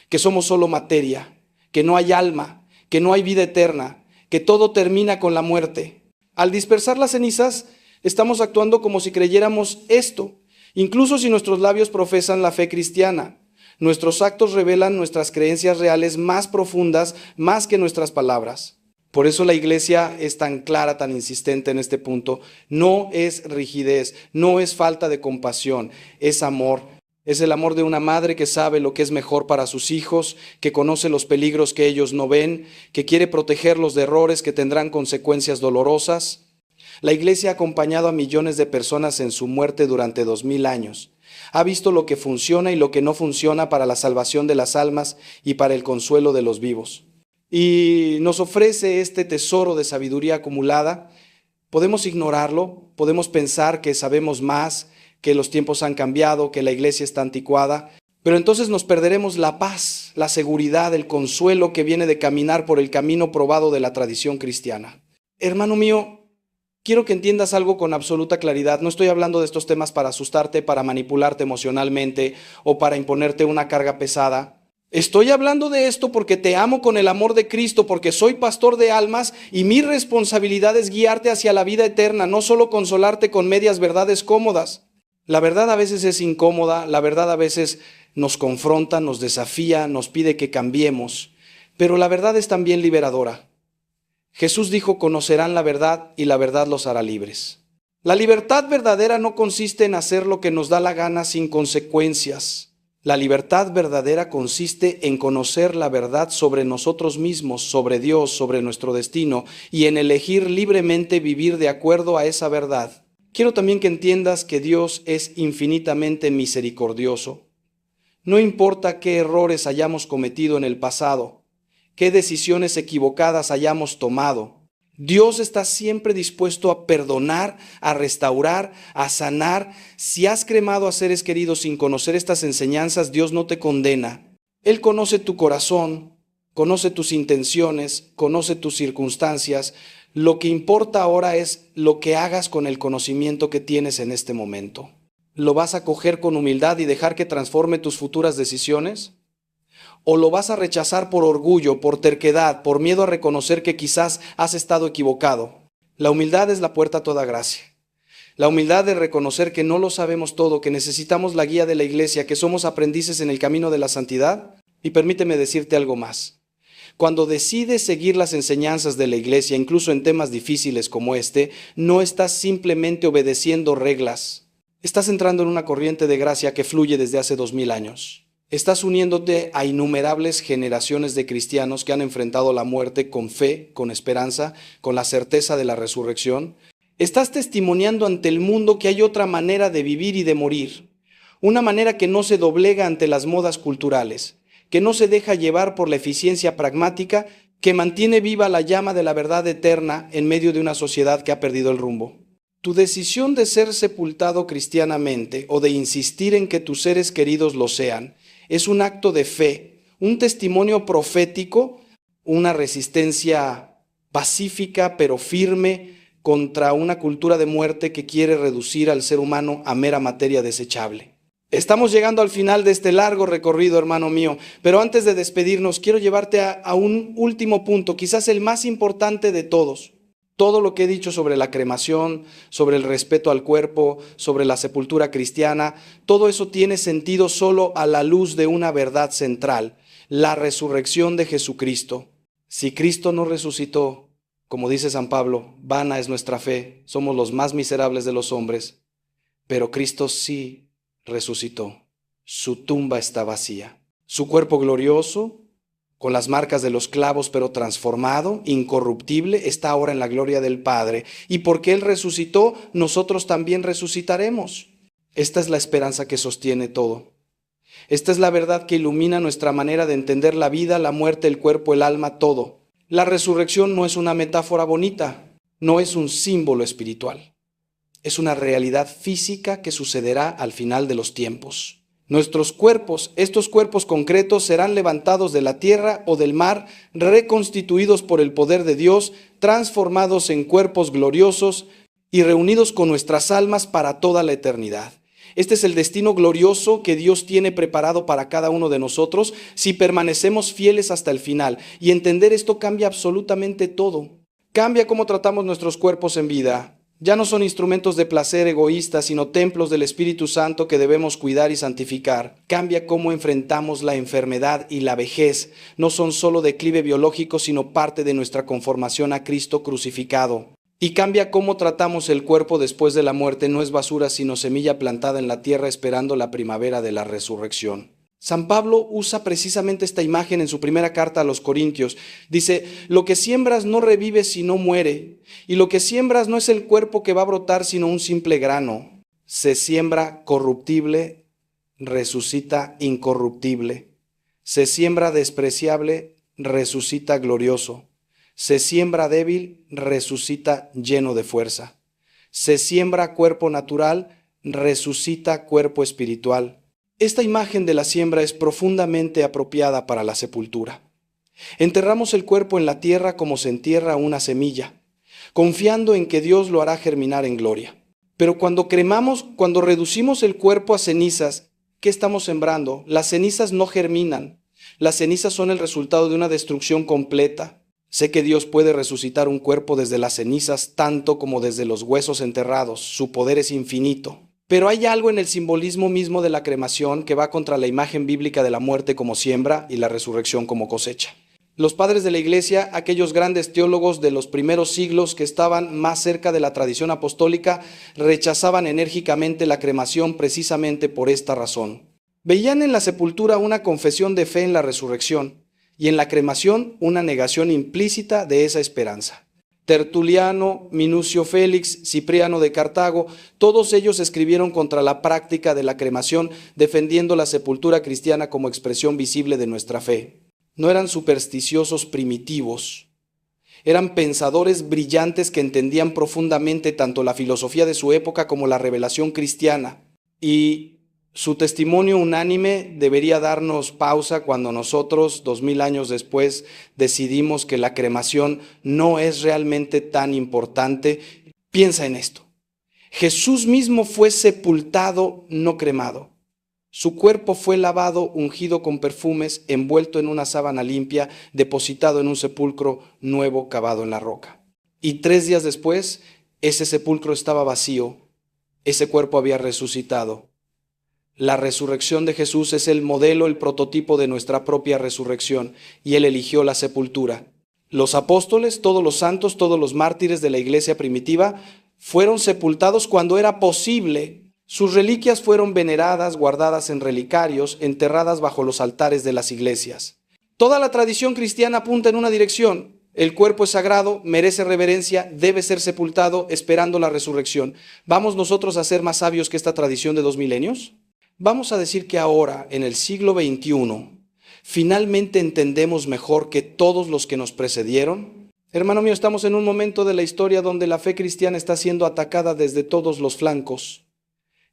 Que somos solo materia, que no hay alma, que no hay vida eterna, que todo termina con la muerte. Al dispersar las cenizas, estamos actuando como si creyéramos esto, incluso si nuestros labios profesan la fe cristiana. Nuestros actos revelan nuestras creencias reales más profundas, más que nuestras palabras. Por eso la iglesia es tan clara, tan insistente en este punto. No es rigidez, no es falta de compasión, es amor. Es el amor de una madre que sabe lo que es mejor para sus hijos, que conoce los peligros que ellos no ven, que quiere protegerlos de errores que tendrán consecuencias dolorosas. La iglesia ha acompañado a millones de personas en su muerte durante 2000 años. Ha visto lo que funciona y lo que no funciona para la salvación de las almas y para el consuelo de los vivos. Y nos ofrece este tesoro de sabiduría acumulada. Podemos ignorarlo, podemos pensar que sabemos más, que los tiempos han cambiado, que la iglesia está anticuada, pero entonces nos perderemos la paz, la seguridad, el consuelo que viene de caminar por el camino probado de la tradición cristiana. Hermano mío, quiero que entiendas algo con absoluta claridad. No estoy hablando de estos temas para asustarte, para manipularte emocionalmente o para imponerte una carga pesada. Estoy hablando de esto porque te amo con el amor de Cristo, porque soy pastor de almas y mi responsabilidad es guiarte hacia la vida eterna, no solo consolarte con medias verdades cómodas. La verdad a veces es incómoda, la verdad a veces nos confronta, nos desafía, nos pide que cambiemos, pero la verdad es también liberadora. Jesús dijo: conocerán la verdad y la verdad los hará libres. La libertad verdadera no consiste en hacer lo que nos da la gana sin consecuencias. La libertad verdadera consiste en conocer la verdad sobre nosotros mismos, sobre Dios, sobre nuestro destino, y en elegir libremente vivir de acuerdo a esa verdad. Quiero también que entiendas que Dios es infinitamente misericordioso. No importa qué errores hayamos cometido en el pasado, qué decisiones equivocadas hayamos tomado, Dios está siempre dispuesto a perdonar, a restaurar, a sanar. Si has cremado a seres queridos sin conocer estas enseñanzas, Dios no te condena. Él conoce tu corazón, conoce tus intenciones, conoce tus circunstancias. Lo que importa ahora es lo que hagas con el conocimiento que tienes en este momento. ¿Lo vas a coger con humildad y dejar que transforme tus futuras decisiones? ¿O lo vas a rechazar por orgullo, por terquedad, por miedo a reconocer que quizás has estado equivocado? La humildad es la puerta a toda gracia. La humildad de reconocer que no lo sabemos todo, que necesitamos la guía de la iglesia, que somos aprendices en el camino de la santidad. Y permíteme decirte algo más. Cuando decides seguir las enseñanzas de la iglesia, incluso en temas difíciles como este, no estás simplemente obedeciendo reglas. Estás entrando en una corriente de gracia que fluye desde hace 2000 años. Estás uniéndote a innumerables generaciones de cristianos que han enfrentado la muerte con fe, con esperanza, con la certeza de la resurrección. Estás testimoniando ante el mundo que hay otra manera de vivir y de morir. Una manera que no se doblega ante las modas culturales, que no se deja llevar por la eficiencia pragmática, que mantiene viva la llama de la verdad eterna en medio de una sociedad que ha perdido el rumbo. Tu decisión de ser sepultado cristianamente o de insistir en que tus seres queridos lo sean, es un acto de fe, un testimonio profético, una resistencia pacífica pero firme contra una cultura de muerte que quiere reducir al ser humano a mera materia desechable. Estamos llegando al final de este largo recorrido, hermano mío, pero antes de despedirnos, quiero llevarte a un último punto, quizás el más importante de todos. Todo lo que he dicho sobre la cremación, sobre el respeto al cuerpo, sobre la sepultura cristiana, todo eso tiene sentido solo a la luz de una verdad central, la resurrección de Jesucristo. Si Cristo no resucitó, como dice San Pablo, vana es nuestra fe, somos los más miserables de los hombres, pero Cristo sí resucitó. Su tumba está vacía. Su cuerpo glorioso, con las marcas de los clavos, pero transformado, incorruptible, está ahora en la gloria del Padre. Y porque Él resucitó, nosotros también resucitaremos. Esta es la esperanza que sostiene todo. Esta es la verdad que ilumina nuestra manera de entender la vida, la muerte, el cuerpo, el alma, todo. La resurrección no es una metáfora bonita, no es un símbolo espiritual. Es una realidad física que sucederá al final de los tiempos. Nuestros cuerpos, estos cuerpos concretos, serán levantados de la tierra o del mar, reconstituidos por el poder de Dios, transformados en cuerpos gloriosos y reunidos con nuestras almas para toda la eternidad. Este es el destino glorioso que Dios tiene preparado para cada uno de nosotros si permanecemos fieles hasta el final. Y entender esto cambia absolutamente todo. Cambia cómo tratamos nuestros cuerpos en vida. Ya no son instrumentos de placer egoístas, sino templos del Espíritu Santo que debemos cuidar y santificar. Cambia cómo enfrentamos la enfermedad y la vejez. No son solo declive biológico, sino parte de nuestra conformación a Cristo crucificado. Y cambia cómo tratamos el cuerpo después de la muerte. No es basura, sino semilla plantada en la tierra esperando la primavera de la resurrección. San Pablo usa precisamente esta imagen en su primera carta a los Corintios. Dice, lo que siembras no revive sino muere, y lo que siembras no es el cuerpo que va a brotar sino un simple grano. Se siembra corruptible, resucita incorruptible. Se siembra despreciable, resucita glorioso. Se siembra débil, resucita lleno de fuerza. Se siembra cuerpo natural, resucita cuerpo espiritual. Esta imagen de la siembra es profundamente apropiada para la sepultura. Enterramos el cuerpo en la tierra como se entierra una semilla, confiando en que Dios lo hará germinar en gloria. Pero cuando cremamos, cuando reducimos el cuerpo a cenizas, ¿qué estamos sembrando? Las cenizas no germinan. Las cenizas son el resultado de una destrucción completa. Sé que Dios puede resucitar un cuerpo desde las cenizas tanto como desde los huesos enterrados. Su poder es infinito. Pero hay algo en el simbolismo mismo de la cremación que va contra la imagen bíblica de la muerte como siembra y la resurrección como cosecha. Los padres de la Iglesia, aquellos grandes teólogos de los primeros siglos que estaban más cerca de la tradición apostólica, rechazaban enérgicamente la cremación precisamente por esta razón. Veían en la sepultura una confesión de fe en la resurrección y en la cremación una negación implícita de esa esperanza. Tertuliano, Minucio Félix, Cipriano de Cartago, todos ellos escribieron contra la práctica de la cremación, defendiendo la sepultura cristiana como expresión visible de nuestra fe. No eran supersticiosos primitivos, eran pensadores brillantes que entendían profundamente tanto la filosofía de su época como la revelación cristiana. Y su testimonio unánime debería darnos pausa cuando nosotros, 2000 años después, decidimos que la cremación no es realmente tan importante. Piensa en esto. Jesús mismo fue sepultado, no cremado. Su cuerpo fue lavado, ungido con perfumes, envuelto en una sábana limpia, depositado en un sepulcro nuevo cavado en la roca. Y 3 días después, ese sepulcro estaba vacío, ese cuerpo había resucitado. La resurrección de Jesús es el modelo, el prototipo de nuestra propia resurrección, y Él eligió la sepultura. Los apóstoles, todos los santos, todos los mártires de la iglesia primitiva, fueron sepultados cuando era posible. Sus reliquias fueron veneradas, guardadas en relicarios, enterradas bajo los altares de las iglesias. Toda la tradición cristiana apunta en una dirección. El cuerpo es sagrado, merece reverencia, debe ser sepultado, esperando la resurrección. ¿Vamos nosotros a ser más sabios que esta tradición de 2 milenios? Vamos a decir que ahora, en el siglo XXI, finalmente entendemos mejor que todos los que nos precedieron. Hermano mío, estamos en un momento de la historia donde la fe cristiana está siendo atacada desde todos los flancos.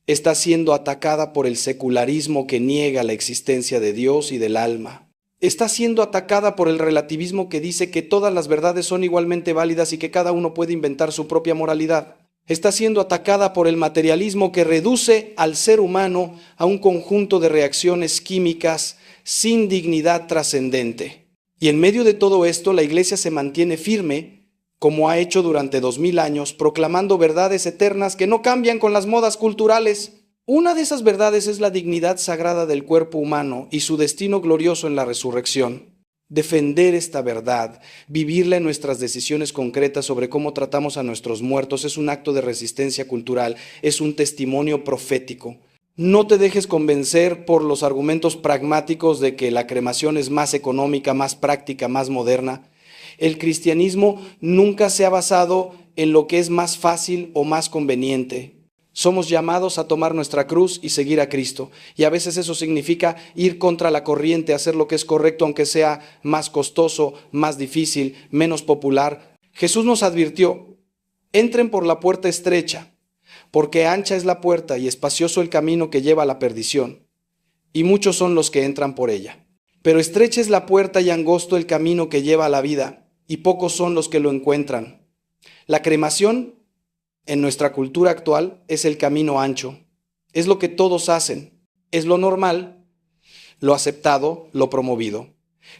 Está siendo atacada por el secularismo que niega la existencia de Dios y del alma. está siendo atacada por el relativismo que dice que todas las verdades son igualmente válidas y que cada uno puede inventar su propia moralidad. Está siendo atacada por el materialismo que reduce al ser humano a un conjunto de reacciones químicas sin dignidad trascendente. Y en medio de todo esto, la Iglesia se mantiene firme, como ha hecho durante 2000 años, proclamando verdades eternas que no cambian con las modas culturales. Una de esas verdades es la dignidad sagrada del cuerpo humano y su destino glorioso en la resurrección. Defender esta verdad, vivirla en nuestras decisiones concretas sobre cómo tratamos a nuestros muertos, es un acto de resistencia cultural, es un testimonio profético. No te dejes convencer por los argumentos pragmáticos de que la cremación es más económica, más práctica, más moderna. El cristianismo nunca se ha basado en lo que es más fácil o más conveniente. Somos llamados a tomar nuestra cruz y seguir a Cristo. Y a veces eso significa ir contra la corriente, hacer lo que es correcto, aunque sea más costoso, más difícil, menos popular. Jesús nos advirtió: entren por la puerta estrecha, porque ancha es la puerta y espacioso el camino que lleva a la perdición, y muchos son los que entran por ella. Pero estrecha es la puerta y angosto el camino que lleva a la vida, y pocos son los que lo encuentran. La cremación en nuestra cultura actual es el camino ancho. Es lo que todos hacen. Es lo normal, lo aceptado, lo promovido.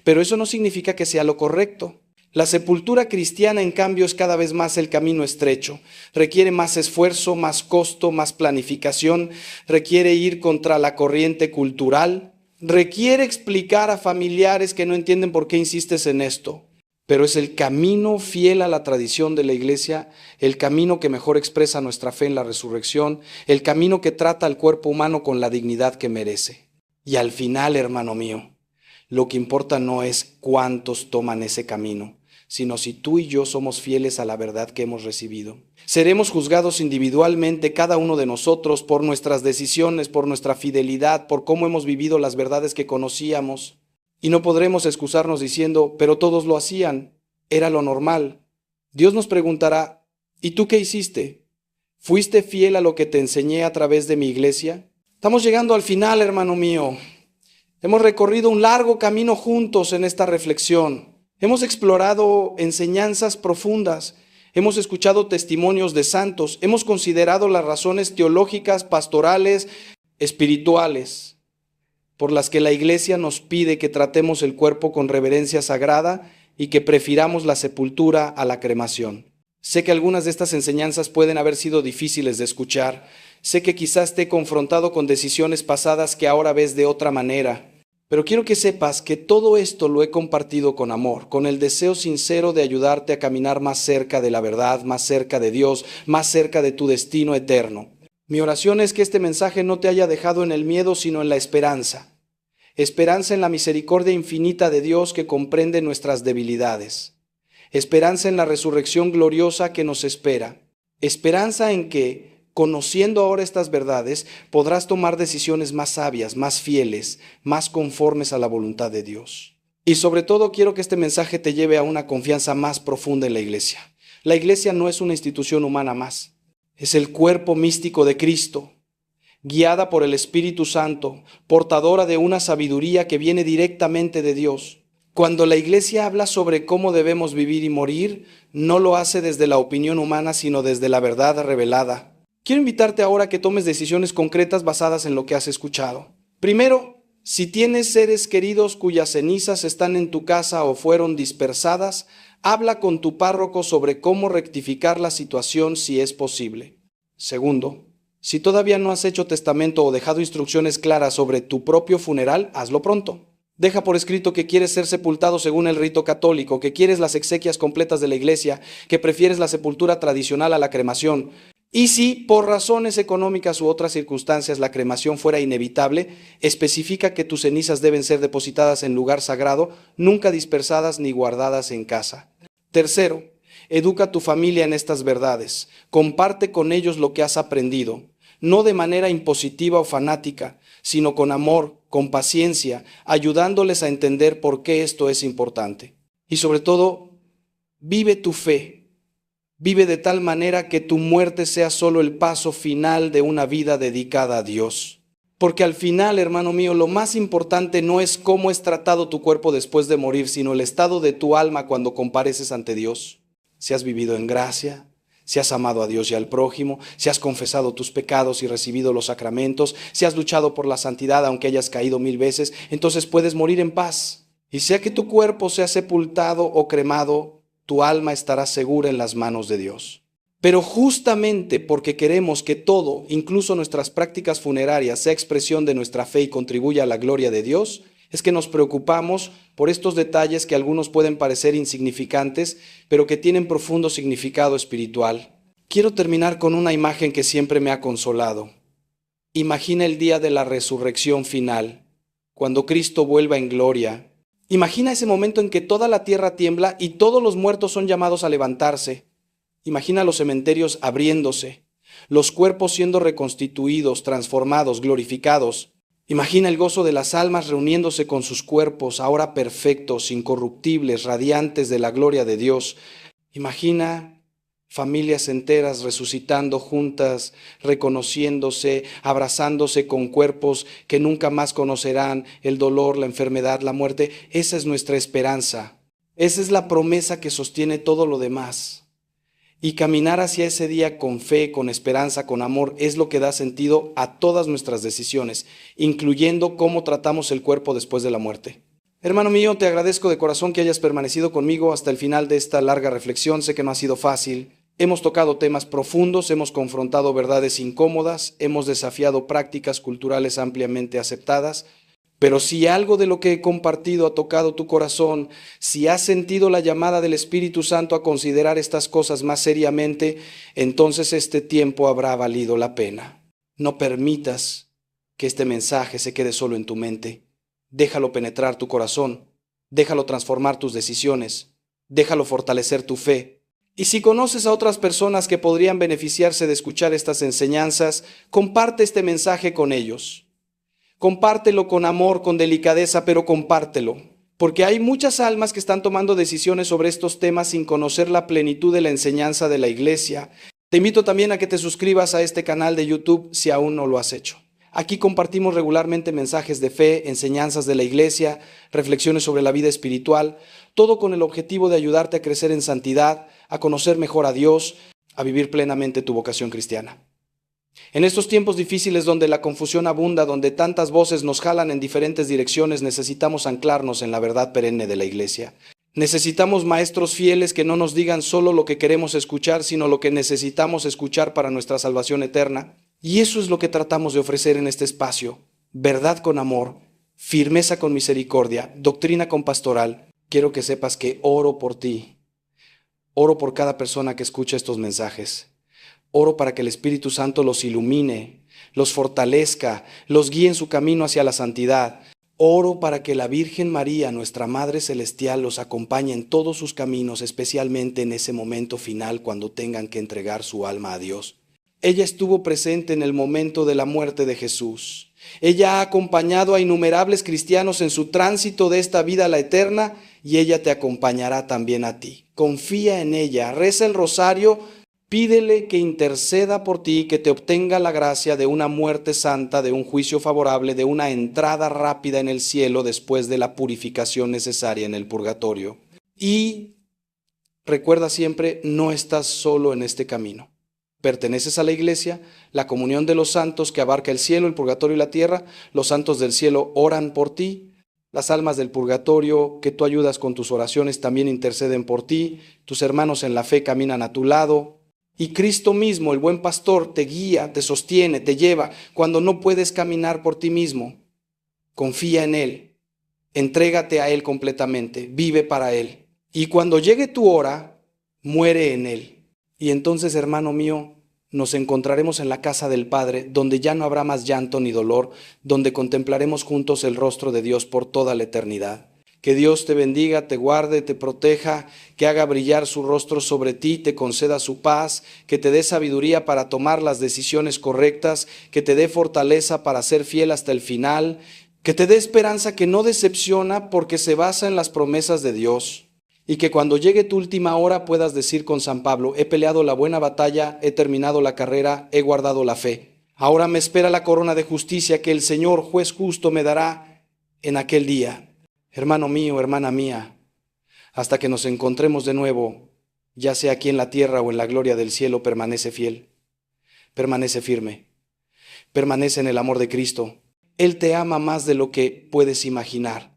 Pero eso no significa que sea lo correcto. La sepultura cristiana, en cambio, es cada vez más el camino estrecho. Requiere más esfuerzo, más costo, más planificación. Requiere ir contra la corriente cultural. Requiere explicar a familiares que no entienden por qué insistes en esto. Pero es el camino fiel a la tradición de la Iglesia, el camino que mejor expresa nuestra fe en la resurrección, el camino que trata al cuerpo humano con la dignidad que merece. Y al final, hermano mío, lo que importa no es cuántos toman ese camino, sino si tú y yo somos fieles a la verdad que hemos recibido. Seremos juzgados individualmente cada uno de nosotros por nuestras decisiones, por nuestra fidelidad, por cómo hemos vivido las verdades que conocíamos. Y no podremos excusarnos diciendo: pero todos lo hacían, era lo normal. Dios nos preguntará: ¿y tú qué hiciste? ¿Fuiste fiel a lo que te enseñé a través de mi iglesia? Estamos llegando al final, hermano mío. Hemos recorrido un largo camino juntos en esta reflexión. Hemos explorado enseñanzas profundas. Hemos escuchado testimonios de santos. Hemos considerado las razones teológicas, pastorales, espirituales, por las que la Iglesia nos pide que tratemos el cuerpo con reverencia sagrada y que prefiramos la sepultura a la cremación. Sé que algunas de estas enseñanzas pueden haber sido difíciles de escuchar. Sé que quizás te he confrontado con decisiones pasadas que ahora ves de otra manera. Pero quiero que sepas que todo esto lo he compartido con amor, con el deseo sincero de ayudarte a caminar más cerca de la verdad, más cerca de Dios, más cerca de tu destino eterno. Mi oración es que este mensaje no te haya dejado en el miedo, sino en la esperanza. Esperanza en la misericordia infinita de Dios que comprende nuestras debilidades. Esperanza en la resurrección gloriosa que nos espera. Esperanza en que, conociendo ahora estas verdades, podrás tomar decisiones más sabias, más fieles, más conformes a la voluntad de Dios. Y sobre todo quiero que este mensaje te lleve a una confianza más profunda en la Iglesia. La Iglesia no es una institución humana más. Es el cuerpo místico de Cristo, guiada por el Espíritu Santo, portadora de una sabiduría que viene directamente de Dios. Cuando la Iglesia habla sobre cómo debemos vivir y morir, no lo hace desde la opinión humana, sino desde la verdad revelada. Quiero invitarte ahora a que tomes decisiones concretas basadas en lo que has escuchado. Primero, si tienes seres queridos cuyas cenizas están en tu casa o fueron dispersadas, habla con tu párroco sobre cómo rectificar la situación si es posible. Segundo, si todavía no has hecho testamento o dejado instrucciones claras sobre tu propio funeral, hazlo pronto. Deja por escrito que quieres ser sepultado según el rito católico, que quieres las exequias completas de la Iglesia, que prefieres la sepultura tradicional a la cremación. Y si por razones económicas u otras circunstancias la cremación fuera inevitable, especifica que tus cenizas deben ser depositadas en lugar sagrado, nunca dispersadas ni guardadas en casa. Tercero, educa a tu familia en estas verdades. Comparte con ellos lo que has aprendido, no de manera impositiva o fanática, sino con amor, con paciencia, ayudándoles a entender por qué esto es importante. Y sobre todo, vive tu fe. Vive de tal manera que tu muerte sea solo el paso final de una vida dedicada a Dios. Porque al final, hermano mío, lo más importante no es cómo es tratado tu cuerpo después de morir, sino el estado de tu alma cuando compareces ante Dios. Si has vivido en gracia, si has amado a Dios y al prójimo, si has confesado tus pecados y recibido los sacramentos, si has luchado por la santidad aunque hayas caído 1000 veces, entonces puedes morir en paz. Y sea que tu cuerpo sea sepultado o cremado, tu alma estará segura en las manos de Dios. Pero justamente porque queremos que todo, incluso nuestras prácticas funerarias, sea expresión de nuestra fe y contribuya a la gloria de Dios, es que nos preocupamos por estos detalles que a algunos pueden parecer insignificantes, pero que tienen profundo significado espiritual. Quiero terminar con una imagen que siempre me ha consolado. Imagina el día de la resurrección final, cuando Cristo vuelva en gloria. Imagina ese momento en que toda la tierra tiembla y todos los muertos son llamados a levantarse. Imagina los cementerios abriéndose, los cuerpos siendo reconstituidos, transformados, glorificados. Imagina el gozo de las almas reuniéndose con sus cuerpos, ahora perfectos, incorruptibles, radiantes de la gloria de Dios. Imagina familias enteras resucitando juntas, reconociéndose, abrazándose con cuerpos que nunca más conocerán el dolor, la enfermedad, la muerte. Esa es nuestra esperanza. Esa es la promesa que sostiene todo lo demás. Y caminar hacia ese día con fe, con esperanza, con amor, es lo que da sentido a todas nuestras decisiones, incluyendo cómo tratamos el cuerpo después de la muerte. Hermano mío, te agradezco de corazón que hayas permanecido conmigo hasta el final de esta larga reflexión. Sé que no ha sido fácil. Hemos tocado temas profundos, hemos confrontado verdades incómodas, hemos desafiado prácticas culturales ampliamente aceptadas. Pero si algo de lo que he compartido ha tocado tu corazón, si has sentido la llamada del Espíritu Santo a considerar estas cosas más seriamente, entonces este tiempo habrá valido la pena. No permitas que este mensaje se quede solo en tu mente. Déjalo penetrar tu corazón, déjalo transformar tus decisiones, déjalo fortalecer tu fe. Y si conoces a otras personas que podrían beneficiarse de escuchar estas enseñanzas, comparte este mensaje con ellos. Compártelo con amor, con delicadeza, pero compártelo. Porque hay muchas almas que están tomando decisiones sobre estos temas sin conocer la plenitud de la enseñanza de la iglesia. Te invito también a que te suscribas a este canal de YouTube si aún no lo has hecho. Aquí compartimos regularmente mensajes de fe, enseñanzas de la iglesia, reflexiones sobre la vida espiritual, todo con el objetivo de ayudarte a crecer en santidad, a conocer mejor a Dios, a vivir plenamente tu vocación cristiana. En estos tiempos difíciles donde la confusión abunda, donde tantas voces nos jalan en diferentes direcciones, necesitamos anclarnos en la verdad perenne de la iglesia. Necesitamos maestros fieles que no nos digan solo lo que queremos escuchar, sino lo que necesitamos escuchar para nuestra salvación eterna. Y eso es lo que tratamos de ofrecer en este espacio. Verdad con amor, firmeza con misericordia, doctrina con pastoral. Quiero que sepas que oro por ti. Oro por cada persona que escucha estos mensajes. Oro para que el Espíritu Santo los ilumine, los fortalezca, los guíe en su camino hacia la santidad. Oro para que la Virgen María, nuestra Madre Celestial, los acompañe en todos sus caminos, especialmente en ese momento final cuando tengan que entregar su alma a Dios. Ella estuvo presente en el momento de la muerte de Jesús. Ella ha acompañado a innumerables cristianos en su tránsito de esta vida a la eterna y ella te acompañará también a ti. Confía en ella, reza el rosario. Pídele que interceda por ti, que te obtenga la gracia de una muerte santa, de un juicio favorable, de una entrada rápida en el cielo después de la purificación necesaria en el purgatorio. Y recuerda siempre, no estás solo en este camino. Perteneces a la iglesia, la comunión de los santos que abarca el cielo, el purgatorio y la tierra. Los santos del cielo oran por ti. Las almas del purgatorio que tú ayudas con tus oraciones también interceden por ti. Tus hermanos en la fe caminan a tu lado. Y Cristo mismo, el buen pastor, te guía, te sostiene, te lleva cuando no puedes caminar por ti mismo. Confía en Él, entrégate a Él completamente, vive para Él. Y cuando llegue tu hora, muere en Él. Y entonces, hermano mío, nos encontraremos en la casa del Padre, donde ya no habrá más llanto ni dolor, donde contemplaremos juntos el rostro de Dios por toda la eternidad. Que Dios te bendiga, te guarde, te proteja, que haga brillar su rostro sobre ti, te conceda su paz, que te dé sabiduría para tomar las decisiones correctas, que te dé fortaleza para ser fiel hasta el final, que te dé esperanza que no decepciona porque se basa en las promesas de Dios, y que cuando llegue tu última hora puedas decir con San Pablo: he peleado la buena batalla, he terminado la carrera, he guardado la fe. Ahora me espera la corona de justicia que el Señor, juez justo, me dará en aquel día. Hermano mío, hermana mía, hasta que nos encontremos de nuevo, ya sea aquí en la tierra o en la gloria del cielo, permanece fiel, permanece firme, permanece en el amor de Cristo. Él te ama más de lo que puedes imaginar.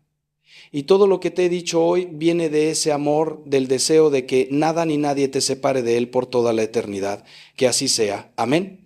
Y todo lo que te he dicho hoy viene de ese amor, del deseo de que nada ni nadie te separe de Él por toda la eternidad. Que así sea. Amén.